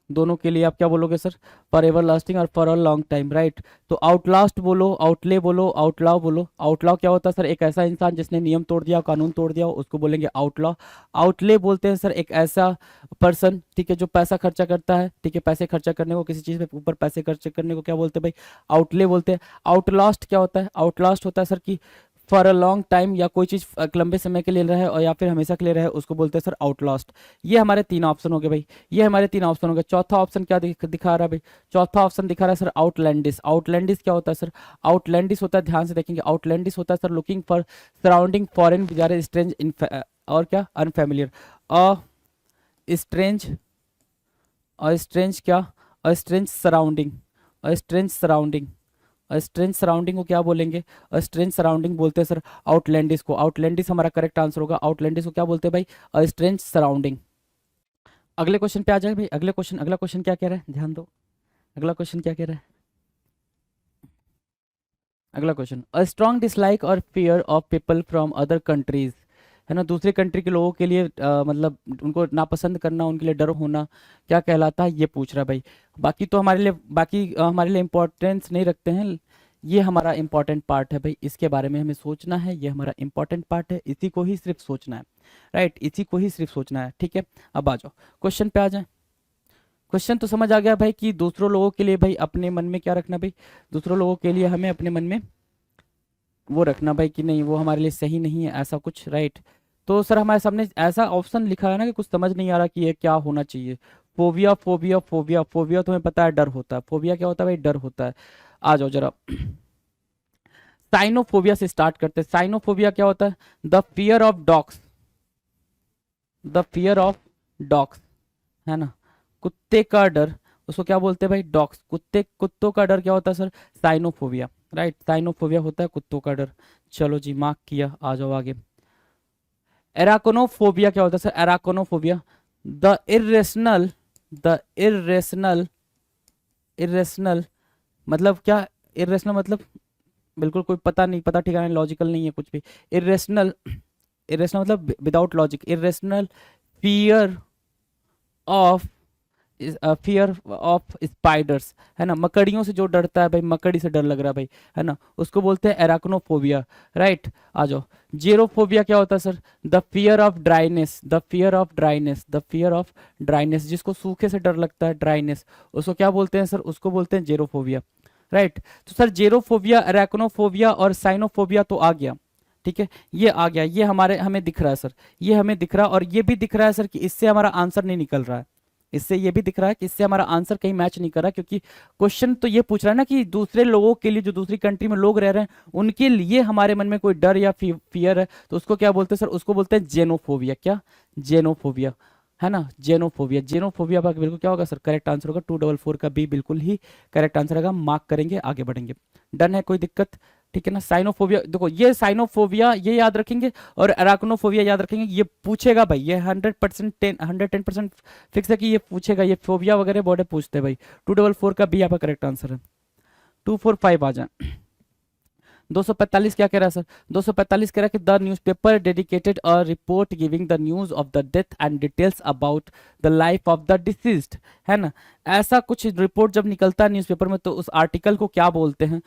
दोनों के लिए आप क्या बोलोगे सर? फॉर एवर लास्टिंग और for a long time, right. तो आउटलास्ट बोलो, आउटले बोलो, आउटलाव बोलो। आउटलाव क्या होता है सर? एक ऐसा इंसान जिसने नियम तोड़ दिया, कानून तोड़ दिया, उसको बोलेंगे आउटलॉ। आउटले बोलते हैं सर एक ऐसा पर्सन, ठीक है, जो पैसा खर्चा करता है, ठीक है, पैसे खर्चा करने को, किसी चीज़ के ऊपर पैसे खर्च करने को क्या बोलते हैं भाई? आउटले बोलते हैं। आउटलास्ट क्या होता है? आउटलास्ट होता है सर कि फॉर अ लॉन्ग टाइम, या कोई चीज़ लंबे समय के लिए रहे और या फिर हमेशा के लिए रहे, उसको बोलते हैं सर आउटलास्ट। ये हमारे तीन ऑप्शन हो गए भाई, ये हमारे तीन ऑप्शन हो गए। चौथा ऑप्शन क्या दिखा रहा है भाई? चौथा ऑप्शन दिखा रहा है सर आउटलैंडिस। आउटलैंडिस क्या होता है सर? आउटलैंडिस होता है, ध्यान से देखेंगे, आउटलैंडिस होता है sir looking for surrounding foreign bizarre strange in, और क्या? Unfamiliar, a strange, a strange क्या? A strange surrounding, a strange surrounding, strange surrounding को क्या बोलेंगे? स्ट्रेंज सराउंडिंग बोलते हैं सर आउटलैंडिस को। आउटलैंडिस हमारा करेक्ट आंसर होगा। आउटलैंडिस को क्या बोलते हैं भाई? Strange surrounding. अगले क्वेश्चन पे आ जाए भाई, अगले क्वेश्चन, अगला क्वेश्चन क्या कह रहा है, ध्यान दो, अगला क्वेश्चन क्या कह रहा है? अगला क्वेश्चन, अ स्ट्रॉन्ग डिसलाइक और fear of people from other countries, है ना, दूसरे कंट्री के लोगों के लिए मतलब उनको नापसंद करना, उनके लिए डर होना, क्या कहलाता है? ये पूछ रहा है भाई। बाकी तो हमारे लिए, बाकी हमारे लिए इंपॉर्टेंस नहीं रखते हैं, ये हमारा इंपॉर्टेंट पार्ट है भाई, इसके बारे में हमें सोचना है, ये हमारा इंपॉर्टेंट पार्ट है, इसी को ही सिर्फ सोचना है, राइट, इसी को ही सिर्फ सोचना है, ठीक है। अब आ जाओ क्वेश्चन पे आ जाए। क्वेश्चन तो समझ आ गया भाई कि दूसरों लोगों के लिए भाई अपने मन में क्या रखना भाई? दूसरों लोगों के लिए हमें अपने मन में वो रखना भाई कि नहीं, वो हमारे लिए सही नहीं है, ऐसा कुछ, राइट। तो सर हमारे सामने ऐसा ऑप्शन लिखा है ना कि कुछ समझ नहीं आ रहा कि ये क्या होना चाहिए। फोबिया फोबिया फोबिया फोबिया, तुम्हें पता है डर होता है। फोबिया क्या होता है भाई? डर होता है। आ जाओ जरा, साइनोफोबिया से स्टार्ट करते हैं। साइनोफोबिया क्या होता है? The fear of dogs, the fear of dogs, है ना, कुत्ते का डर, उसको क्या बोलते हैं भाई? डॉग्स, कुत्ते, कुत्तों का डर क्या होता है सर? साइनोफोबिया, राइट, साइनोफोबिया होता है कुत्तों का डर। चलो जी, मार्क किया, आ जाओ आगे। एराकोनोफोबिया क्या होता है sir? Arachnophobia, the irrational, the irrational, irrational मतलब क्या? इरेशनल मतलब बिल्कुल कोई पता नहीं, पता ठिकाना लॉजिकल नहीं है कुछ भी। इरेशनल, इरेशनल मतलब without logic. Irrational fear of, fear of spiders, है ना, मकड़ियों से जो डरता है भाई, मकड़ी से डर लग रहा है भाई, है ना, उसको बोलते हैं एराक्नोफोबिया, राइट। आ जाओ, जीरोफोबिया क्या होता है sir? The fear of dryness, the fear of dryness, the fear of dryness, जिसको सूखे से डर लगता है, ड्राइनेस, उसको क्या बोलते हैं सर? उसको बोलते हैं जेरोफोबिया, राइट। तो सर जेरोफोबिया, एराक्नोफोबिया और साइनोफोबिया तो आ गया, ठीक है, ये आ गया, ये हमारे हमें दिख रहा है सर, ये हमें दिख रहा है, और ये भी दिख रहा है सर कि इससे हमारा आंसर नहीं निकल रहा है। इससे ये भी दिख रहा है कि इससे हमारा आंसर कहीं मैच नहीं कर रहा, क्योंकि क्वेश्चन तो ये पूछ रहा है ना कि दूसरे लोगों के लिए, जो दूसरी कंट्री में लोग रह रहे हैं, उनके लिए हमारे मन में कोई डर या फियर है, तो उसको क्या बोलते हैं सर? उसको बोलते हैं जेनोफोबिया। क्या? जेनोफोबिया, है ना, जेनोफोबिया। जेनोफोबिया का बिल्कुल क्या होगा सर? करेक्ट आंसर होगा 244 का बी, बिल्कुल ही करेक्ट आंसर होगा। मार्क करेंगे, आगे बढ़ेंगे। डन है, कोई दिक्कत? ठीक है ना। साइनोफोबिया, देखो ये साइनोफोबिया ये याद रखेंगे, और अराक्नोफोबिया याद रखेंगे। ये पूछेगा भाई, ये 100%, 110% फिक्स है कि ये पूछेगा, ये फोबिया वगैरह बोर्ड पूछते हैं भाई। 244 का बी आपका करेक्ट आंसर है। 245 आ जाए। 245 क्या कह रहा है सर? 245 कह रहा है कि the newspaper dedicated a report giving the news of the death and details about the life of the deceased, है ना। ऐसा कुछ रिपोर्ट जब निकलता है न्यूज़पेपर में, तो उस आर्टिकल को क्या बोलते हैं?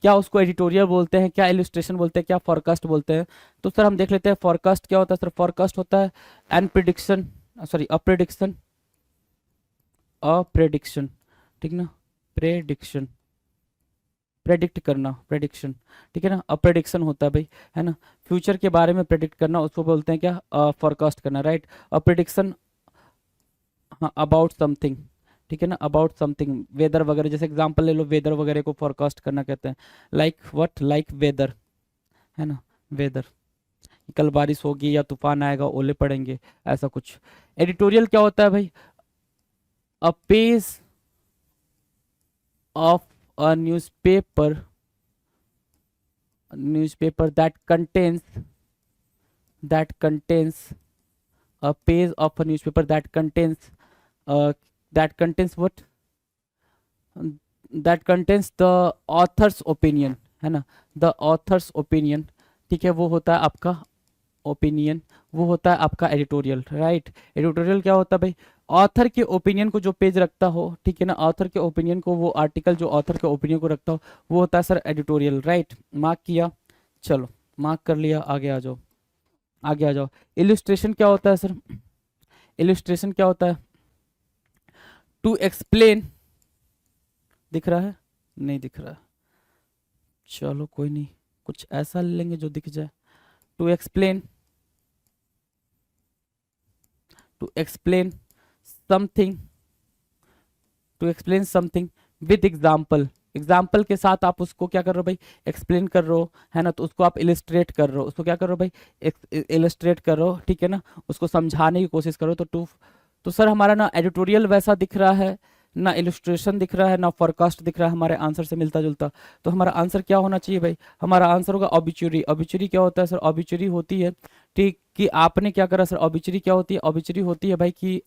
क्या उसको एडिटोरियल बोलते हैं, क्या इलस्ट्रेशन बोलते हैं, क्या फॉरकास्ट बोलते हैं? तो सर हम देख लेते हैं फॉरकास्ट क्या होता है सर। फॉरकास्ट होता है an prediction, sorry a prediction, a prediction, ठीक ना, प्रेडिक्शन, प्रेडिक्ट करना, प्रेडिक्शन, ठीक है ना, अ प्रेडिक्शन होता है भाई, है ना, फ्यूचर के बारे में प्रेडिक्ट करना, उसको बोलते हैं क्या? फॉरकास्ट करना, राइट। अ प्रेडिक्शन, हाँ, अबाउट समथिंग, ठीक है ना, अबाउट समथिंग, वेदर वगैरह, जैसे एग्जांपल ले लो, वेदर वगैरह को फॉरकास्ट करना कहते हैं। Like what? लाइक वेदर, है ना, वेदर, कल बारिश होगी या तूफान आएगा, ओले पड़ेंगे, ऐसा कुछ। एडिटोरियल क्या होता है भाई? A page of a newspaper, newspaper that contains a page of a newspaper that contains what? That contains the author's opinion, है ना, the author's opinion, ठीक है, वो होता है आपका ओपिनियन, वो होता है आपका एडिटोरियल, राइट। एडिटोरियल क्या होता है भाई? ऑथर के ओपिनियन को जो पेज रखता हो, ठीक है ना, ऑथर के ओपिनियन को, वो आर्टिकल जो ऑथर के ओपिनियन को रखता हो, वो होता है सर एडिटोरियल, राइट। मार्क किया, चलो मार्क कर लिया, आगे आ जाओ, आगे आ जाओ। इलिस्ट्रेशन क्या होता है सर? इलिस्ट्रेशन क्या होता है? टू एक्सप्लेन, दिख रहा है? नहीं दिख रहा है, चलो कोई नहीं, कुछ ऐसा ले लेंगे जो दिख जाए। To explain, to explain something, to explain something with example, example के साथ आप उसको क्या कर रहे हो भाई? एक्सप्लेन कर रहे हो, है ना, तो उसको आप इलिस्ट्रेट कर रहे हो, उसको क्या कर रहे हो भाई? इलिस्ट्रेट कर रहे हो, ठीक है ना, उसको समझाने की कोशिश करो। तो सर हमारा ना एडिटोरियल वैसा दिख रहा है, ना इलिस्ट्रेशन दिख रहा है, ना फॉरकास्ट दिख रहा है, हमारे आंसर से मिलता जुलता। तो हमारा आंसर क्या होना चाहिए भाई? हमारा आंसर होगा ऑबिचुरी। ऑबिचुरी क्या होता है सर? ऑबिचुरी होती है, ठीक, कि आपने क्या करा सर? ऑबिचुरी क्या होती है? ऑबिचुरी होती है भाई कि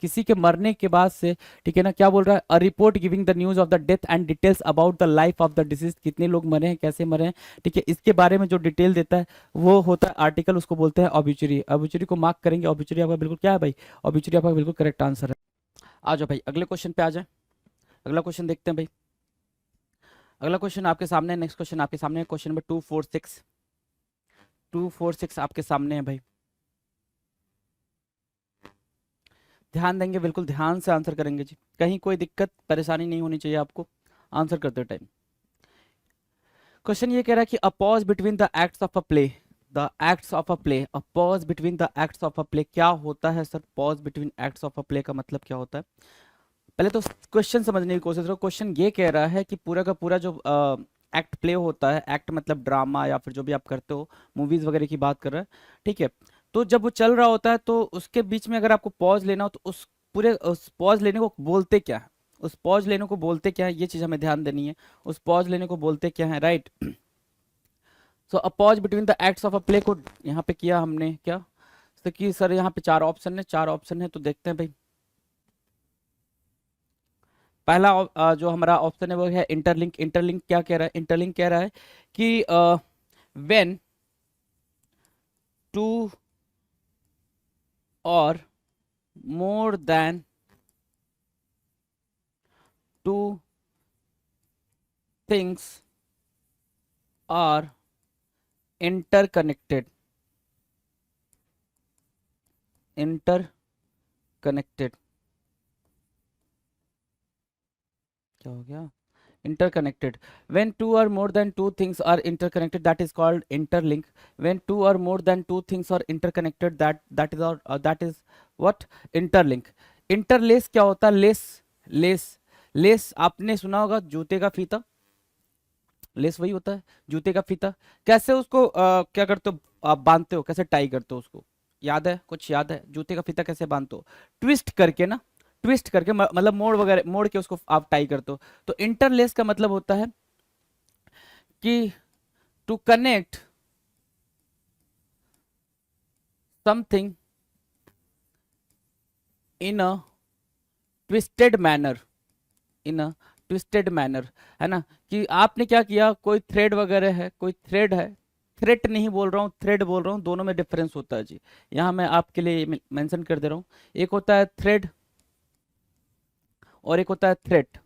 किसी के मरने के बाद से, ठीक है ना, क्या बोल रहा है? A report giving the news of the death and details about the life of the disease, कितने लोग मरे हैं, कैसे मरे हैं, ठीक है, इसके बारे में जो डिटेल देता है, वो होता है आर्टिकल, उसको बोलते हैं ऑबिचुरी। ऑबिचुरी को मार्क करेंगे, ऑबिचुरी आपका बिल्कुल क्या है भाई? ऑबिचुरी आपका बिल्कुल करेक्ट आंसर है। आ जाओ भाई, अगले क्वेश्चन पे आ जाए, अगला क्वेश्चन देखते हैं भाई। अगला क्वेश्चन आपके सामने, नेक्स्ट क्वेश्चन आपके सामने, क्वेश्चन नंबर 246, 246 आपके सामने है भाई। ध्यान देंगे, बिल्कुल ध्यान से आंसर करेंगे जी, कहीं कोई दिक्कत परेशानी नहीं होनी चाहिए आपको आंसर करते टाइम। क्वेश्चन ये कह रहा है कि a pause between the acts of a play, the acts of a play, a pause between the acts of a play, क्या होता है sir pause between acts of a play का मतलब क्या होता है? पहले तो क्वेश्चन समझने की कोशिश करो। क्वेश्चन ये कह रहा है कि पूरा का पूरा जो एक्ट प्ले होता है, एक्ट मतलब ड्रामा या फिर जो भी आप करते हो, मूवीज वगैरह की बात कर रहे हैं, ठीक है? तो जब वो चल रहा होता है तो उसके बीच में अगर आपको पॉज लेना हो तो उस पूरे उस पॉज लेने को बोलते क्या है? उस पॉज लेने को बोलते क्या है, ये चीज हमें ध्यान देनी है। उस पॉज लेने को बोलते क्या है, right? So a pause between the acts of a play को यहाँ पे किया हमने क्या? तो कि सर यहाँ पे चार ऑप्शन है, चार ऑप्शन है, तो देखते हैं भाई। पहला जो हमारा ऑप्शन है वो है इंटरलिंक। इंटरलिंक क्या कह रहा है? इंटरलिंक कह रहा है कि when two or more than two things are interconnected, interconnected, क्या हो गया? Interconnected. When two or more than two things are interconnected, that is called interlink. When two or more than two things are interconnected, that is what? Interlink. Interlace क्या होता है? Less, less, less आपने सुना होगा, जूते का फीता। Less वही होता है, जूते का फीता। कैसे उसको क्या करते हो आप? बांधते हो कैसे? टाई करते हो उसको, याद है? कुछ याद है? जूते का फीता कैसे बांधते हो? ट्विस्ट करके ना, ट्विस्ट करके, मतलब मोड़ वगैरह मोड़ के उसको आप टाई करते हो। तो इंटरलेस का मतलब होता है कि to connect something in a twisted manner, in a twisted manner, है ना? कि आपने क्या किया, कोई थ्रेड वगैरह है, कोई थ्रेड है, थ्रेट नहीं बोल रहा हूँ, थ्रेड बोल रहा हूँ, दोनों में डिफरेंस होता है जी। यहाँ मैं आपके लिए मेंशन कर दे रहा हूँ। एक होता है थ्रेड और एक होता है थ्रेट।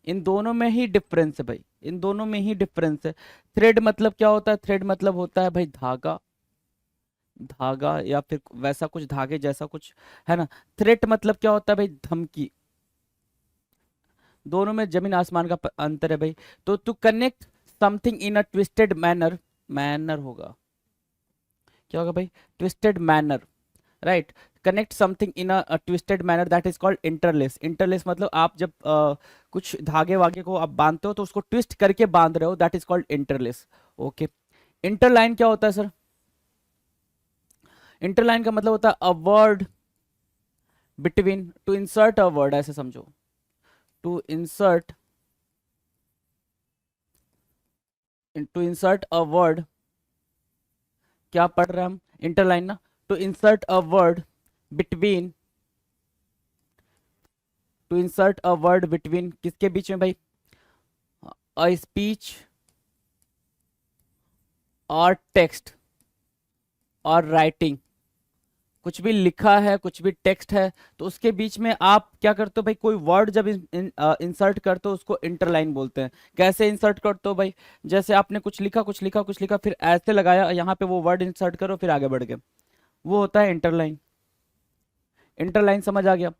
इन दोनों में ही डिफरेंस है भाई, इन दोनों में ही डिफरेंस है। थ्रेड मतलब क्या होता है? थ्रेड मतलब होता है भाई धागा, धागा या फिर वैसा कुछ, धागे जैसा कुछ, है ना? थ्रेट मतलब क्या होता है भाई? धमकी। दोनों में जमीन आसमान का अंतर है भाई। तो to connect something in a twisted manner, manner होगा, क्या होगा भाई? Twisted manner, right? Connect something in a twisted manner, that is called interlace. Interlace मतलब आप जब कुछ धागे वागे को आप बांधते हो तो उसको ट्विस्ट करके बांध रहे हो, that is called interlace. Okay. Interline क्या होता है सर? इंटरलाइन का मतलब होता है a word between, to insert a word, ऐसे समझो, to insert, to insert a word, क्या पढ़ रहे हैं हम? इंटरलाइन ना। To insert a word between, to insert a word between किसके बीच में भाई? A speech or text or writing, कुछ भी लिखा है, कुछ भी टेक्स्ट है, तो उसके बीच में आप क्या करते हो भाई? कोई वर्ड जब इंसर्ट करते हो उसको इंटरलाइन बोलते हैं। कैसे इंसर्ट करते हो भाई? जैसे आपने कुछ लिखा, कुछ लिखा, कुछ लिखा, फिर ऐसे लगाया, यहाँ पे वो वर्ड इंसर्ट करो, फिर आगे बढ़ गए, वो होता है इंटरलाइन। इंटरलाइन समझ आ गया?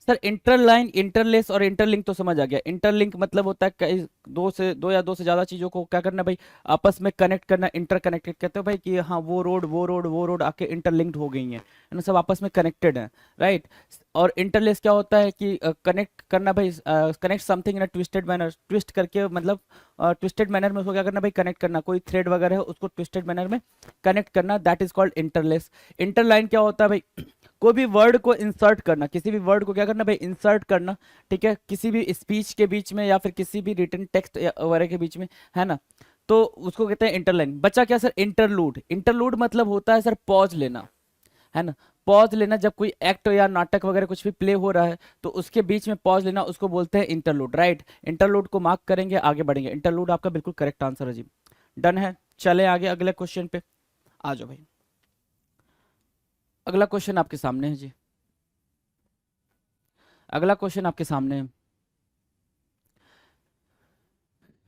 सर इंटरलाइन, इंटरलेस और इंटरलिंक तो समझ आ गया। इंटरलिंक मतलब होता है कई, दो या दो से ज्यादा चीजों को क्या करना भाई? आपस में कनेक्ट करना, इंटरकनेक्टेड कहते हो भाई, कि हाँ वो रोड, वो रोड, वो रोड आके इंटरलिंक्ड हो गई हैं, है ना? सब आपस में कनेक्टेड है, राइट? और इंटरलेस क्या होता है कि कनेक्ट करना भाई, connect something in a twisted manner, twist करके मतलब ट्विस्टेड मैनर में उसको क्या करना भाई? कनेक्ट करना। कोई थ्रेड वगैरह है उसको ट्विस्टेड मैनर में कनेक्ट करना, that is called interlace. Interline क्या होता है भाई? कोई भी वर्ड को इंसर्ट करना, किसी भी वर्ड को क्या करना भाई? इंसर्ट करना, ठीक है? किसी भी स्पीच के बीच में या फिर किसी भी रिटन टेक्स्ट वगैरह के बीच में, है ना? तो उसको कहते हैं इंटरलाइन। बचा क्या सर? इंटरलूड। इंटरलूड मतलब होता है सर पॉज लेना, है ना? पॉज लेना, जब कोई एक्ट या नाटक वगैरह कुछ भी प्ले हो रहा है तो उसके बीच में पॉज लेना, उसको बोलते हैं इंटरलूड, राइट? इंटरलूड को मार्क करेंगे, आगे बढ़ेंगे। इंटरलूड आपका बिल्कुल करेक्ट आंसर है जी। डन है, चले आगे अगले क्वेश्चन पे। आ जाओ भाई, अगला क्वेश्चन आपके सामने है जी। अगला क्वेश्चन आपके सामने है।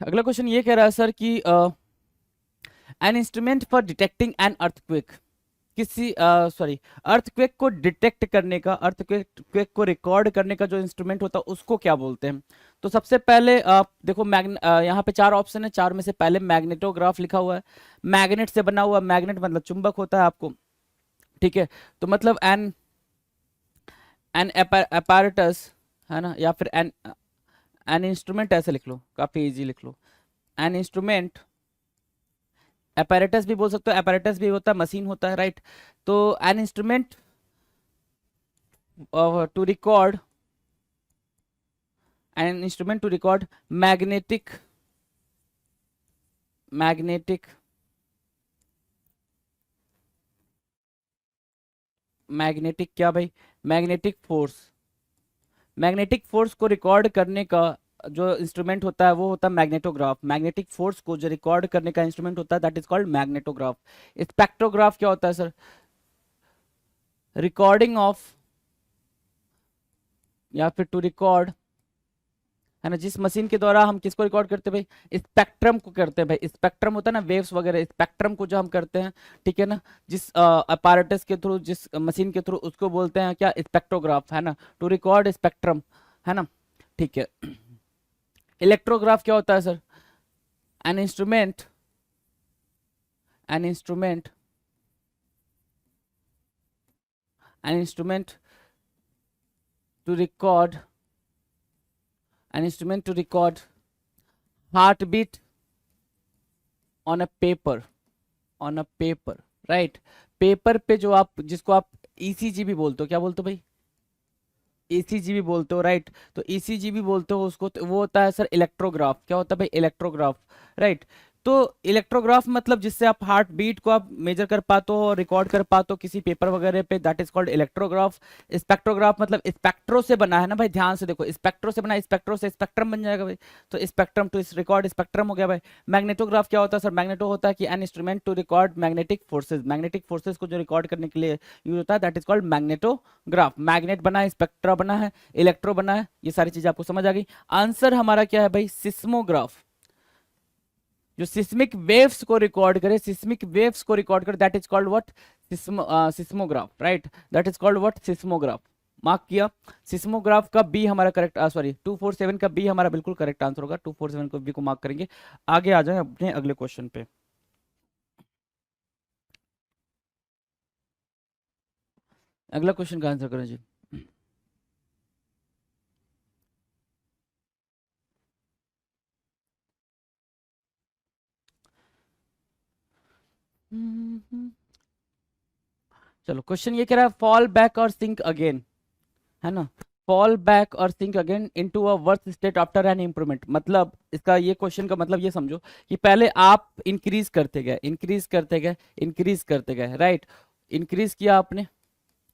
अगला क्वेश्चन ये कह रहा है सर कि an instrument for detecting an earthquake, किसी सॉरी, अर्थक्वेक को डिटेक्ट करने का, अर्थक्वेक को रिकॉर्ड करने का जो इंस्ट्रूमेंट होता है उसको क्या बोलते हैं? तो सबसे पहले आप देखो यहाँ पे चार ऑप्शन है, चार में से पहले मैग्नेटोग्राफ लिखा हुआ है। मैग्नेट से बना हुआ, मैग्नेट मतलब चुंबक होता है आपको, ठीक है। तो मतलब एन एन apparatus है ना, या फिर एन इंस्ट्रूमेंट ऐसे लिख लो, काफी इजी लिख लो। एन इंस्ट्रूमेंट, apparatus भी बोल सकते हो, apparatus भी होता है, मशीन होता है, राइट। तो an instrument to record, an instrument to record magnetic magnetic magnetic क्या भाई, मैग्नेटिक फोर्स। मैग्नेटिक फोर्स को रिकॉर्ड करने का जो इंस्ट्रूमेंट होता है वो होता है मैग्नेटोग्राफ। मैग्नेटिक फोर्स को जो रिकॉर्ड करने का इंस्ट्रूमेंट होता है दैट इज कॉल्ड मैग्नेटोग्राफ। स्पेक्ट्रोग्राफ क्या होता है सर, रिकॉर्डिंग ऑफ, या फिर टू रिकॉर्ड, है ना, जिस मशीन के द्वारा हम किसको रिकॉर्ड करते हैं भाई, स्पेक्ट्रम को करते हैं भाई। स्पेक्ट्रम होता है ना, वेव्स वगैरह, स्पेक्ट्रम को जो हम करते हैं, ठीक है ना, जिस अपैरेटस के थ्रू, जिस मशीन के थ्रू, उसको बोलते हैं क्या, स्पेक्ट्रोग्राफ, है ना, टू रिकॉर्ड स्पेक्ट्रम, है ना, ठीक है। इलेक्ट्रोग्राफ क्या होता है sir, an instrument an instrument an instrument to record an instrument to record heartbeat on a paper, on a paper, right। Paper पे जो आप, जिसको आप ईसीजी भी बोलते हो, क्या बोलते हो भाई, ईसीजी भी बोलते हो, राइट। तो ईसीजी भी बोलते हो उसको, तो वो होता है सर इलेक्ट्रोग्राफ। क्या होता है भाई, इलेक्ट्रोग्राफ, राइट। तो इलेक्ट्रोग्राफ मतलब जिससे आप हार्ट बीट को आप मेजर कर पाते हो और रिकॉर्ड कर पाते हो किसी पेपर वगैरह पे, दैट इज कॉल्ड इलेक्ट्रोग्राफ। स्पेक्ट्रोग्राफ मतलब स्पेक्ट्रो से बना है ना भाई, ध्यान से देखो, स्पेक्ट्रो से बना, स्पेक्ट्रो से स्पेक्ट्रम बन जाएगा भाई, तो स्पेक्ट्रम टू रिकॉर्ड स्पेक्ट्रम हो गया भाई। मैग्नेटोग्राफ क्या होता है सर, मैग्नेटो होता है कि an instrument to record magnetic forces, magnetic forces को जो रिकॉर्ड करने के लिए यूज होता है that is called magnetograph. Magnet बना है, स्पेक्ट्रा बना है, इलेक्ट्रो बना है, ये सारी चीजें आपको समझ आ गई। आंसर हमारा क्या है भाई, सिस्मोग्राफ। जो सिस्मिक वेव्स को रिकॉर्ड करे, सिस्मिक वेव्स को रिकॉर्ड करे, that is called what, seismograph, right, that is called what, seismograph. Mark किया। सिस्मोग्राफ का बी हमारा करेक्ट, सॉरी 247 का बी हमारा बिल्कुल करेक्ट आंसर होगा। 247 को बी को मार्क करेंगे। आगे आ जाए अपने अगले क्वेश्चन पे। अगला क्वेश्चन का आंसर करें जी। चलो, क्वेश्चन ये कह रहा है fall back or sink again, है ना, fall back or sink again into a worst state after an improvement. मतलब इसका ये क्वेश्चन का मतलब ये समझो कि पहले आप इंक्रीज करते गए, इंक्रीज करते गए, इंक्रीज करते गए, राइट। इंक्रीज किया आपने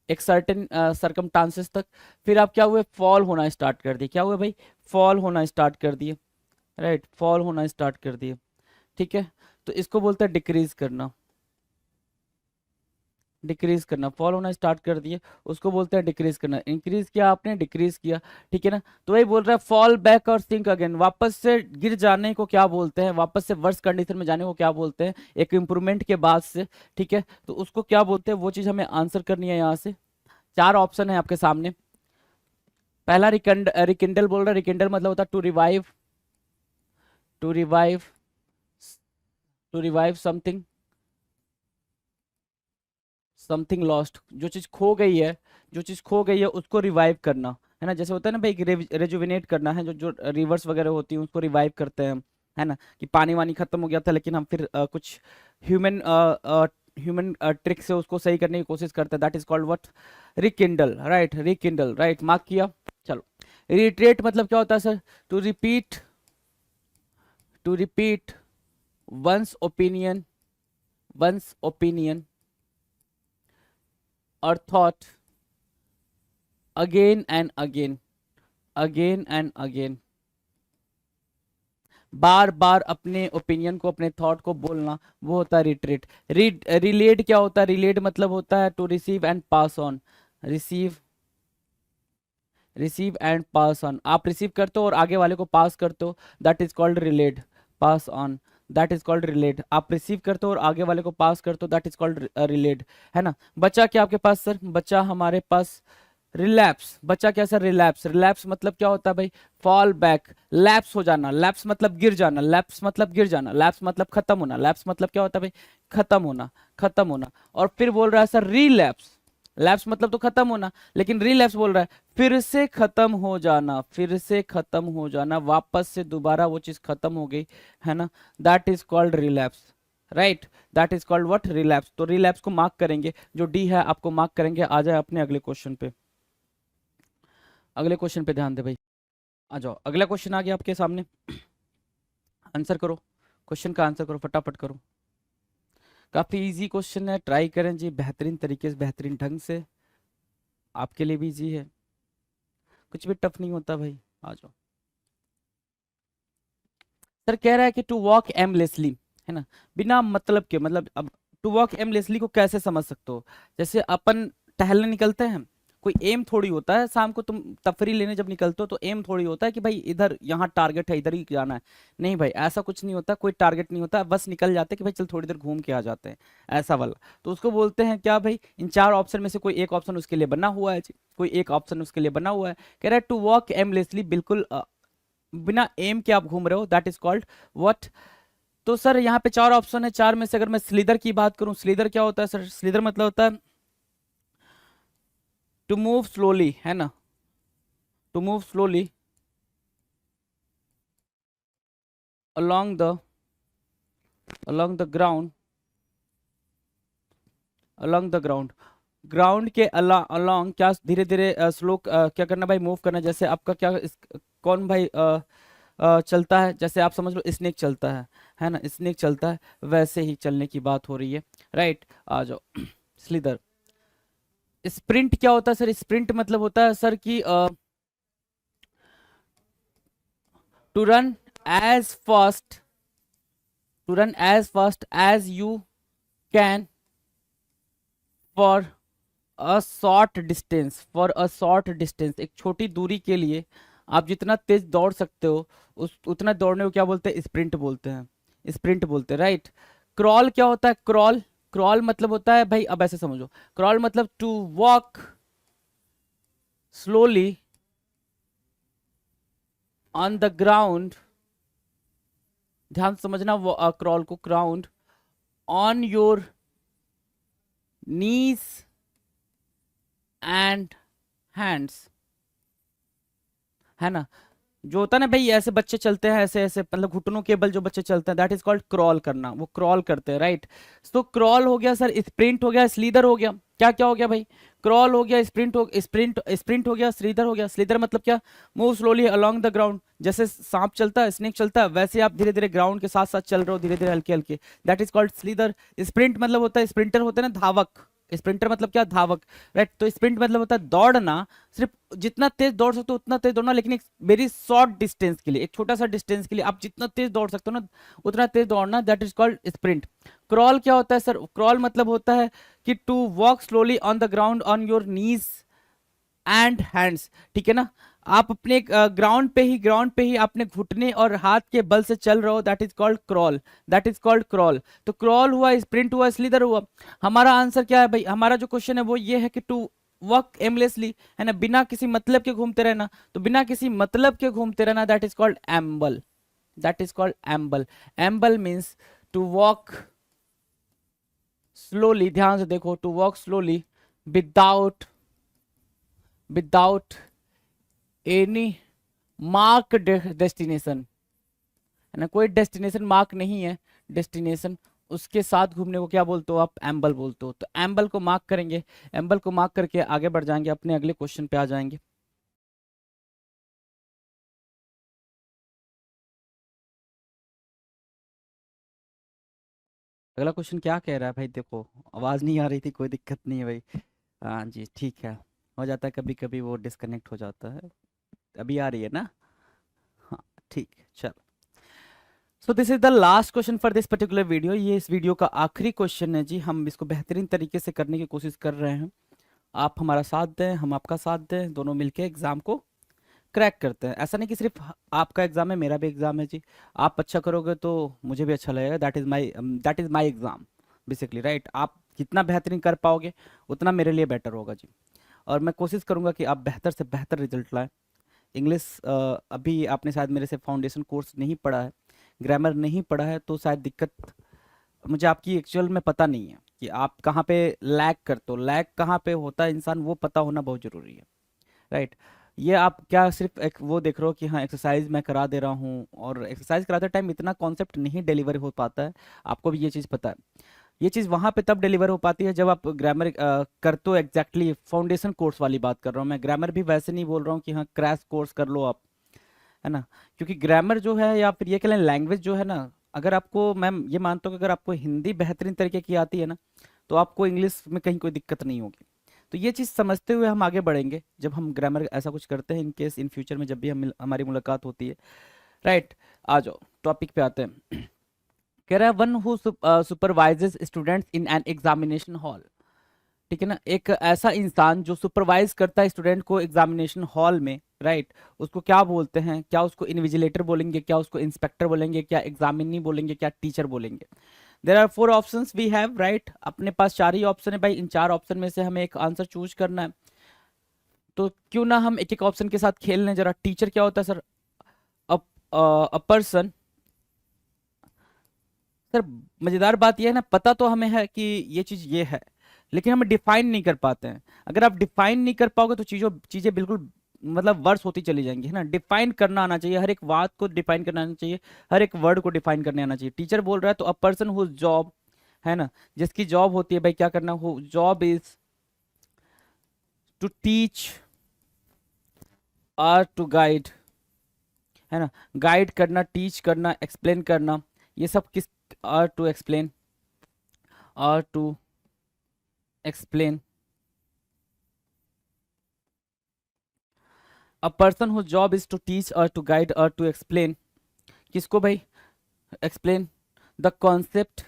एक सर्टेन सरकमस्टांसेस तक, फिर आप क्या हुए, फॉल होना स्टार्ट कर दिए। क्या हुए भाई, फॉल होना स्टार्ट कर दिए, राइट, फॉल होना स्टार्ट कर दिए, ठीक है। तो इसको बोलते हैं डिक्रीज करना, डिक्रीज करना, फॉल होना स्टार्ट कर दिए, उसको बोलते हैं डिक्रीज करना। इंक्रीज किया आपने, डिक्रीज किया, ठीक है ना। तो वही बोल रहा है fall back or sink again, वापस से गिर जाने को क्या बोलते हैं, वापस से वर्स कंडीशन में जाने को क्या बोलते हैं, एक इंप्रूवमेंट के बाद से, ठीक है। तो उसको क्या बोलते हैं, वो चीज हमें आंसर करनी है। यहाँ से चार ऑप्शन है आपके सामने। पहला रिकिंडल बोल रहा है, रिकिंडल मतलब होता है to revive, to revive, to revive something, something lost, जो चीज खो गई है, जो चीज खो गई है उसको रिवाइव करना, है ना। जैसे होता है ना भाई, रेजुविनेट करना है, जो जो रिवर्स वगैरह होती है उसको रिवाइव करते हैं हम, है ना, कि पानी वानी खत्म हो गया था लेकिन हम फिर कुछ ह्यूमन ह्यूमन ट्रिक से उसको सही करने की कोशिश करते हैं, that is called what, rekindle, right, rekindle, right, mark किया। चलो, रिट्रेट मतलब क्या होता है sir, to repeat, to repeat one's opinion, one's opinion or thought again and again, again and again, बार बार अपने ओपिनियन को, अपने थॉट को बोलना, वो होता है रिट्रीट। रिलेट क्या होता है, रिलेट मतलब होता है to receive and pass on, receive, receive and pass on, आप रिसीव करते हो और आगे वाले को पास करते हो, that is called relate, pass on, that is called relate. आप रिसीव करते हो और आगे वाले को पास करते हो, दैट इज कॉल्ड रिलेट, है ना। बचा क्या आपके पास सर, बचा हमारे पास रिलैप्स, बच्चा कैसा रिलैप्स, रिलैप्स मतलब क्या होता है भाई, फॉल बैक, लैप्स हो जाना, लैप्स मतलब गिर जाना, लैप्स मतलब गिर जाना, लैप्स मतलब खत्म होना, लैप्स मतलब क्या होता है भाई, खत्म होना, खत्म होना। और फिर बोल रहा है सर रिलैप्स, लैप्स मतलब तो खत्म होना, लेकिन रिलैप्स बोल रहा है फिर से खत्म हो जाना, फिर से खत्म हो जाना, वापस से दोबारा वो चीज खत्म हो गई, है ना, that is called relapse, right, that is called what, relapse. तो रिलैप्स को मार्क करेंगे, जो डी है आपको मार्क करेंगे। आ जाए अपने अगले क्वेश्चन पे, अगले क्वेश्चन पे ध्यान दे भाई, आ जाओ, अगला क्वेश्चन आ गया आपके सामने, आंसर करो, क्वेश्चन का आंसर करो, फटाफट करो। काफी इजी क्वेश्चन है, ट्राई करें जी बेहतरीन तरीके से, बेहतरीन ढंग से, आपके लिए भी इजी है, कुछ भी टफ नहीं होता भाई, आ जाओ। सर कह रहा है कि टू वॉक एमलेसली, है ना, बिना मतलब के, मतलब अब टू वॉक एमलेसली को कैसे समझ सकते हो, जैसे अपन टहलने निकलते हैं, कोई एम थोड़ी होता है, शाम को तुम तफरी लेने जब निकलते हो तो एम थोड़ी होता है कि भाई इधर यहाँ टारगेट है, इधर ही जाना है, नहीं भाई ऐसा कुछ नहीं होता, कोई टारगेट नहीं होता, बस निकल जाते हैं कि भाई चल थोड़ी देर घूम के आ जाते हैं, ऐसा वाला। तो उसको बोलते हैं क्या भाई, इन चार ऑप्शन में से कोई एक ऑप्शन उसके लिए बना हुआ है जी, कोई एक ऑप्शन उसके लिए बना हुआ है, कह रहा है टू वॉक एमलेसली, बिल्कुल बिना एम के आप घूम रहे हो, दैट इज कॉल्ड व्हाट। तो सर यहाँ पे चार ऑप्शन है, चार में से अगर मैं स्लीदर की बात करूं, स्लीदर क्या होता है सर, स्लीदर मतलब होता है टू मूव स्लोली, है ना, to move slowly along the along the ground, along the ground, ground के अलोंग क्या धीरे धीरे स्लो क्या करना भाई, मूव करना, जैसे आपका क्या कौन भाई चलता है, जैसे आप समझ लो स्नेक चलता है ना, स्नेक चलता है, वैसे ही चलने की बात हो रही है, राइट, आ जाओ। स्लीदर। स्प्रिंट क्या होता है सर, स्प्रिंट मतलब होता है सर कि to run as fast, to run as fast as you can for a short distance, for a short distance, एक छोटी दूरी के लिए आप जितना तेज दौड़ सकते हो उस उतना दौड़ने को क्या बोलते हैं, स्प्रिंट बोलते हैं, स्प्रिंट बोलते हैं, राइट। क्रॉल क्या होता है, क्रॉल, क्रॉल मतलब होता है भाई, अब ऐसे समझो, क्रॉल मतलब to walk slowly on the ground, ध्यान से समझना, वो क्रॉल को, ground on your knees and hands, है ना, जो होता है ना भाई, ऐसे बच्चे चलते हैं, ऐसे ऐसे मतलब घुटनों के बल जो बच्चे चलते हैं, दैट इज कॉल्ड क्रॉल करना, वो क्रॉल करते हैं, राइट। तो क्रॉल हो गया सर, स्प्रिंट हो गया, स्लीदर हो गया, क्या क्या हो गया भाई, क्रॉल हो गया, स्प्रिंट हो गया, स्लीदर हो गया, स्लीदर मतलब क्या, move slowly along the ground, जैसे सांप चलता है, स्नेक चलता है, वैसे आप धीरे धीरे ग्राउंड के साथ साथ चल रहे हो, धीरे धीरे हल्के हल्के, दैट इज कॉल्ड स्लीदर। स्प्रिंट मतलब होता है, स्प्रिंटर होता है ना धावक, स्प्रिंटर मतलब क्या, धावक, राइट। तो स्प्रिंट मतलब होता है दौड़ना, सिर्फ जितना तेज दौड़ सकते हो उतना तेज दौड़ना, लेकिन एक वेरी शॉर्ट डिस्टेंस के लिए, एक छोटा सा डिस्टेंस के लिए आप जितना तेज दौड़ सकते हो ना उतना तेज दौड़ना, that is called sprint. Crawl क्या होता है सर, क्रॉल मतलब होता है कि to walk slowly on the ground on your knees and hands, ठीक है ना, आप अपने ग्राउंड पे ही अपने घुटने और हाथ के बल से चल रहे हो, that is called crawl, that is called crawl. तो क्रॉल हुआ, स्प्रिंट हुआ, स्लीदर हुआ। हमारा आंसर क्या है भाई, हमारा जो क्वेश्चन है वो ये है कि टू वॉक एमलेसली, है ना, बिना किसी मतलब के घूमते रहना, तो बिना किसी मतलब के घूमते रहना, that is called amble, that is called amble. Amble means to walk slowly, ध्यान से देखो, to walk slowly without without any mark destination, है ना, कोई डेस्टिनेशन मार्क नहीं है, डेस्टिनेशन उसके साथ घूमने को क्या बोलते हो आप, एम्बल बोलते हो। तो एम्बल को मार्क करेंगे, एम्बल को मार्क करके आगे बढ़ जाएंगे, अपने अगले क्वेश्चन पे आ जाएंगे। अगला क्वेश्चन क्या कह रहा है भाई, देखो आवाज नहीं आ रही थी, कोई दिक्कत नहीं है भाई, हाँ जी ठीक है, हो जाता है कभी कभी, वो डिस्कनेक्ट हो जाता है, अभी आ रही है ना, हाँ ठीक है चलो। So this is the last question for this particular video, ये इस वीडियो का आखिरी क्वेश्चन है जी, हम इसको बेहतरीन तरीके से करने की कोशिश कर रहे हैं, आप हमारा साथ दें, हम आपका साथ दें, दोनों मिलके एग्जाम को क्रैक करते हैं। ऐसा नहीं कि सिर्फ आपका एग्जाम है, मेरा भी एग्जाम है जी, आप अच्छा करोगे तो मुझे भी अच्छा लगेगा, that is my exam basically, right. आप जितना बेहतरीन कर पाओगे उतना मेरे लिए बेटर होगा जी। और मैं कोशिश करूँगा कि आप बेहतर से बेहतर रिजल्ट लाएं। इंग्लिश अभी आपने शायद मेरे से फाउंडेशन कोर्स नहीं पढ़ा है, ग्रामर नहीं पढ़ा है, तो शायद दिक्कत मुझे आपकी एक्चुअल में पता नहीं है कि आप कहाँ पे लैग करते हो। लैग कहाँ पे होता है इंसान, वो पता होना बहुत ज़रूरी है, राइट। ये आप क्या सिर्फ एक वो देख रहे हो कि हाँ एक्सरसाइज मैं करा दे रहा हूँ, और एक्सरसाइज कराते टाइम इतना कॉन्सेप्ट नहीं डिलीवर हो पाता है, आपको भी ये चीज़ पता है। ये चीज़ वहाँ पे तब डिलीवर हो पाती है जब आप ग्रामर करते हो। एग्जैक्टली फाउंडेशन कोर्स वाली बात कर रहा हूँ मैं, ग्रामर भी वैसे नहीं बोल रहा हूँ कि हाँ क्रैश कोर्स कर लो आप, है ना। क्योंकि ग्रामर जो है या फिर ये कह लें लैंग्वेज जो है ना, अगर आपको, मैं ये मानता हूँ कि अगर आपको हिंदी बेहतरीन तरीके की आती है ना, तो आपको इंग्लिश में कहीं कोई दिक्कत नहीं होगी। तो ये चीज़ समझते हुए हम आगे बढ़ेंगे जब हम ग्रामर ऐसा कुछ करते हैं, इन केस इन फ्यूचर में जब भी हमारी मुलाकात होती है, राइट। आ जाओ टॉपिक पे आते हैं। कह रहा है one who supervises students in an examination hall. ठीक है ना, एक ऐसा इंसान जो सुपरवाइज करता है स्टूडेंट को एग्जामिनेशन हॉल में, राइट, उसको क्या बोलते हैं? क्या उसको इन्विजिलेटर बोलेंगे, क्या उसको इंस्पेक्टर बोलेंगे, क्या एग्जामिनी बोलेंगे, क्या टीचर बोलेंगे? There are 4 options we have, right. अपने पास 4 ही ऑप्शन है भाई, इन 4 ऑप्शन में से हमें एक आंसर चूज करना है। तो क्यों ना हम एक एक ऑप्शन के साथ खेल लें जरा। टीचर क्या होता है सर? A person. सर मजेदार बात यह है ना, पता तो हमें है कि ये चीज ये है, लेकिन हम डिफाइन नहीं कर पाते हैं। अगर आप डिफाइन नहीं कर पाओगे तो चीजें बिल्कुल मतलब वर्स होती चली जाएंगी, है ना। डिफाइन करना आना चाहिए, हर एक बात को डिफाइन करना आना चाहिए, हर एक वर्ड को डिफाइन करने आना चाहिए। टीचर बोल रहा है तो अ पर्सन हुज जॉब, है ना, जिसकी जॉब होती है भाई क्या करना, हो job is to teach or to guide, है ना। गाइड करना, टीच करना, एक्सप्लेन करना, ये सब किस, or to explain, or to explain. A person who job is to teach or to guide or to explain, किसको भाई? Explain the concept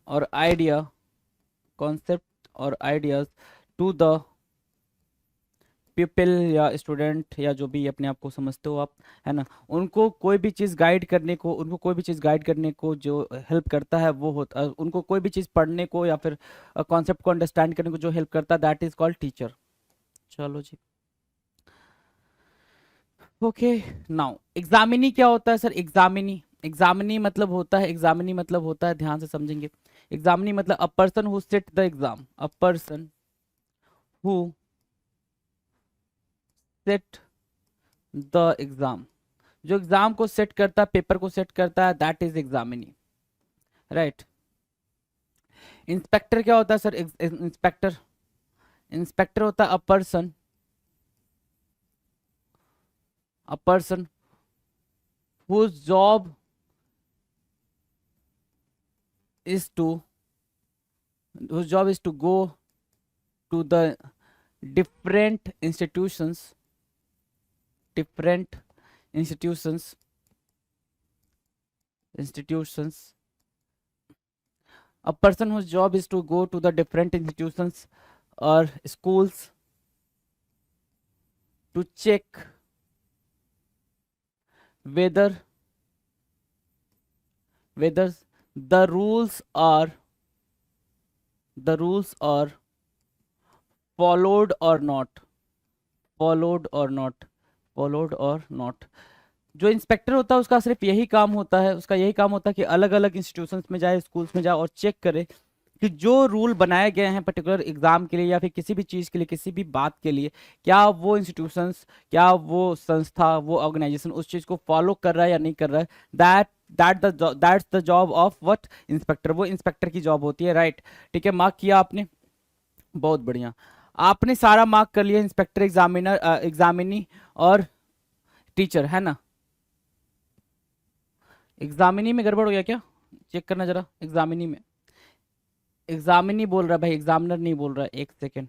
or idea, concept or ideas to the people या student या जो भी अपने आप को समझते हो आप, है ना। उनको कोई भी चीज़ गाइड करने को, उनको कोई भी चीज़ गाइड करने को जो हेल्प करता है वो होता, उनको कोई भी चीज़ पढ़ने को या फिर कॉन्सेप्ट को अंडरस्टैंड करने को जो हेल्प करता है, दैट इज कॉल्ड टीचर। चलो जी, ओके। नाउ एग्जामिनी क्या होता है सर? एग्जामिनी, एग्जामिनी मतलब होता है, एग्जामिनी मतलब होता है, ध्यान से समझेंगे। एग्जामिनी मतलब अ person who set the exam, a person who set the exam, जो एग्जाम को सेट करता है, पेपर को सेट करता है, that is examinee, right. Inspector क्या होता है सर? इंस्पेक्टर, इंस्पेक्टर होता है a person whose job is to, whose job is to go to the different institutions, different institutions, institutions, a person whose job is to go to the different institutions or schools to check whether whether the rules are followed or not, followed or not, followed or not। जो inspector होता है उसका सिर्फ यही काम होता है, उसका यही काम होता है कि अलग अलग इंस्टीट्यूशंस में जाए, स्कूल्स में जाए और चेक करे कि जो रूल बनाए गए हैं पर्टिकुलर एग्जाम के लिए या फिर किसी भी चीज़ के लिए, किसी भी बात के लिए, क्या वो इंस्टीट्यूशंस, क्या वो संस्था, वो ऑर्गेनाइजेशन उस चीज़ को फॉलो कर रहा है या नहीं कर रहा है। That's the job of what? Inspector. वो इंस्पेक्टर की जॉब होती है, राइट। ठीक है, मार्क किया आपने, बहुत बढ़िया। आपने सारा मार्क कर लिया, इंस्पेक्टर, एग्जामिनर, एग्जामिनी और टीचर, है ना। एग्जामिनी में गड़बड़ हो गया क्या? चेक करना जरा एग्जामिनी में। एग्जामिनी बोल रहा है भाई, एग्जामिनर नहीं बोल रहा है, एक second.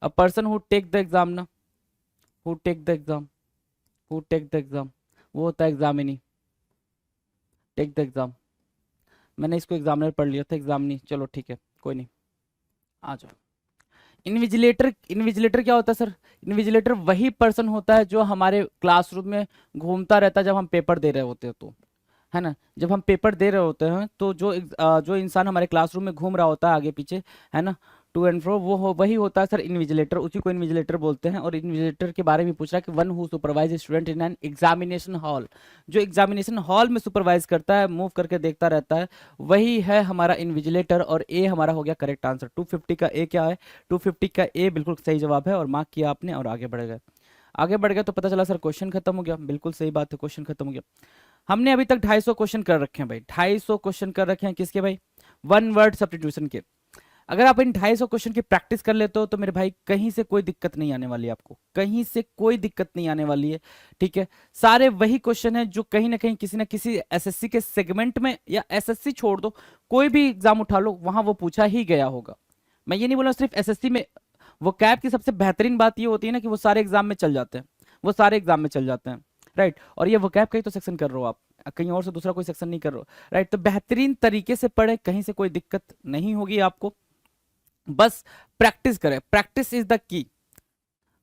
A person who take the exam ना, who take the exam, who take the exam, वो होता है एग्जामिनी, टेक द एग्जाम। मैंने इसको एग्जामिनर पढ़ लिया था, एग्जामिनी, चलो ठीक है, कोई नहीं। आ जाओ। इन्विजिलेटर, इन्विजिलेटर क्या होता है सर? इन्विजिलेटर वही पर्सन होता है जो हमारे क्लासरूम में घूमता रहता है जब हम पेपर दे रहे होते हैं तो, है ना। जब हम पेपर दे रहे होते हैं तो जो इंसान हमारे क्लासरूम में घूम रहा होता है आगे पीछे, है ना, टू एंड फ्रो, वही होता है सर इन्विजिलेटर, उसी को इन्विजिलेटर बोलते हैं। और इन्विजिलेटर के बारे में पूछ रहा है कि one who supervise student in an examination hall, जो एग्जामिनेशन हॉल में सुपरवाइज करता है, मूव करके देखता रहता है, वही है हमारा इन्विजिलेटर। और ए हमारा हो गया करेक्ट आंसर। 250 का ए क्या है? 250 का ए बिल्कुल सही जवाब है, और मार्क किया आपने और आगे बढ़ गए। आगे बढ़ गया तो पता चला सर क्वेश्चन खत्म हो गया। बिल्कुल सही बात है, क्वेश्चन खत्म हो गया। हमने अभी तक 250 क्वेश्चन कर रखे हैं भाई, 250 क्वेश्चन कर रखे हैं किसके भाई? वन वर्ड सब्स्टिट्यूशन के। अगर आप इन 250 क्वेश्चन की प्रैक्टिस कर लेते हो तो मेरे भाई कहीं से कोई दिक्कत नहीं आने वाली है, आपको कहीं से कोई दिक्कत नहीं आने वाली है। ठीक है, सारे वही क्वेश्चन है जो कहीं ना कहीं किसी ना किसी एसएससी के सेगमेंट में, या एसएससी छोड़ दो, कोई भी एग्जाम उठा लो वहां वो पूछा ही गया होगा। मैं ये नहीं बोल रहा सिर्फ एसएससी में। वो कैब की सबसे बेहतरीन बात ये होती है ना कि वो सारे एग्जाम में चल जाते हैं, वो सारे एग्जाम में चल जाते हैं, राइट। और ये वो कैब का ही तो सेक्शन कर रहे हो आप, कहीं और से दूसरा कोई सेक्शन नहीं कर रहे हो, राइट। तो बेहतरीन तरीके से पढ़े, कहीं से कोई दिक्कत नहीं होगी आपको। बस प्रैक्टिस करें, प्रैक्टिस इज द की।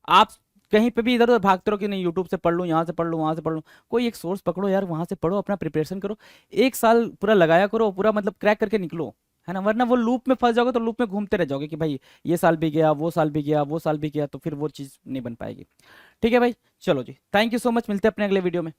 आप कहीं पे भी इधर उधर भागते रहो कि नहीं यूट्यूब से पढ़ लूँ, यहाँ से पढ़ लूँ, वहां से पढ़ लूँ, कोई एक सोर्स पकड़ो यार, वहां से पढ़ो, अपना प्रिपरेशन करो, एक साल पूरा लगाया करो, पूरा मतलब क्रैक करके निकलो, है ना। वरना वो लूप में फंस जाओगे तो लूप में घूमते रह जाओगे कि भाई ये साल भी गया, वो साल भी गया, वो साल भी गया, तो फिर वो चीज़ नहीं बन पाएगी। ठीक है भाई, चलो जी, थैंक यू सो मच, मिलते हैं अपने अगले वीडियो में।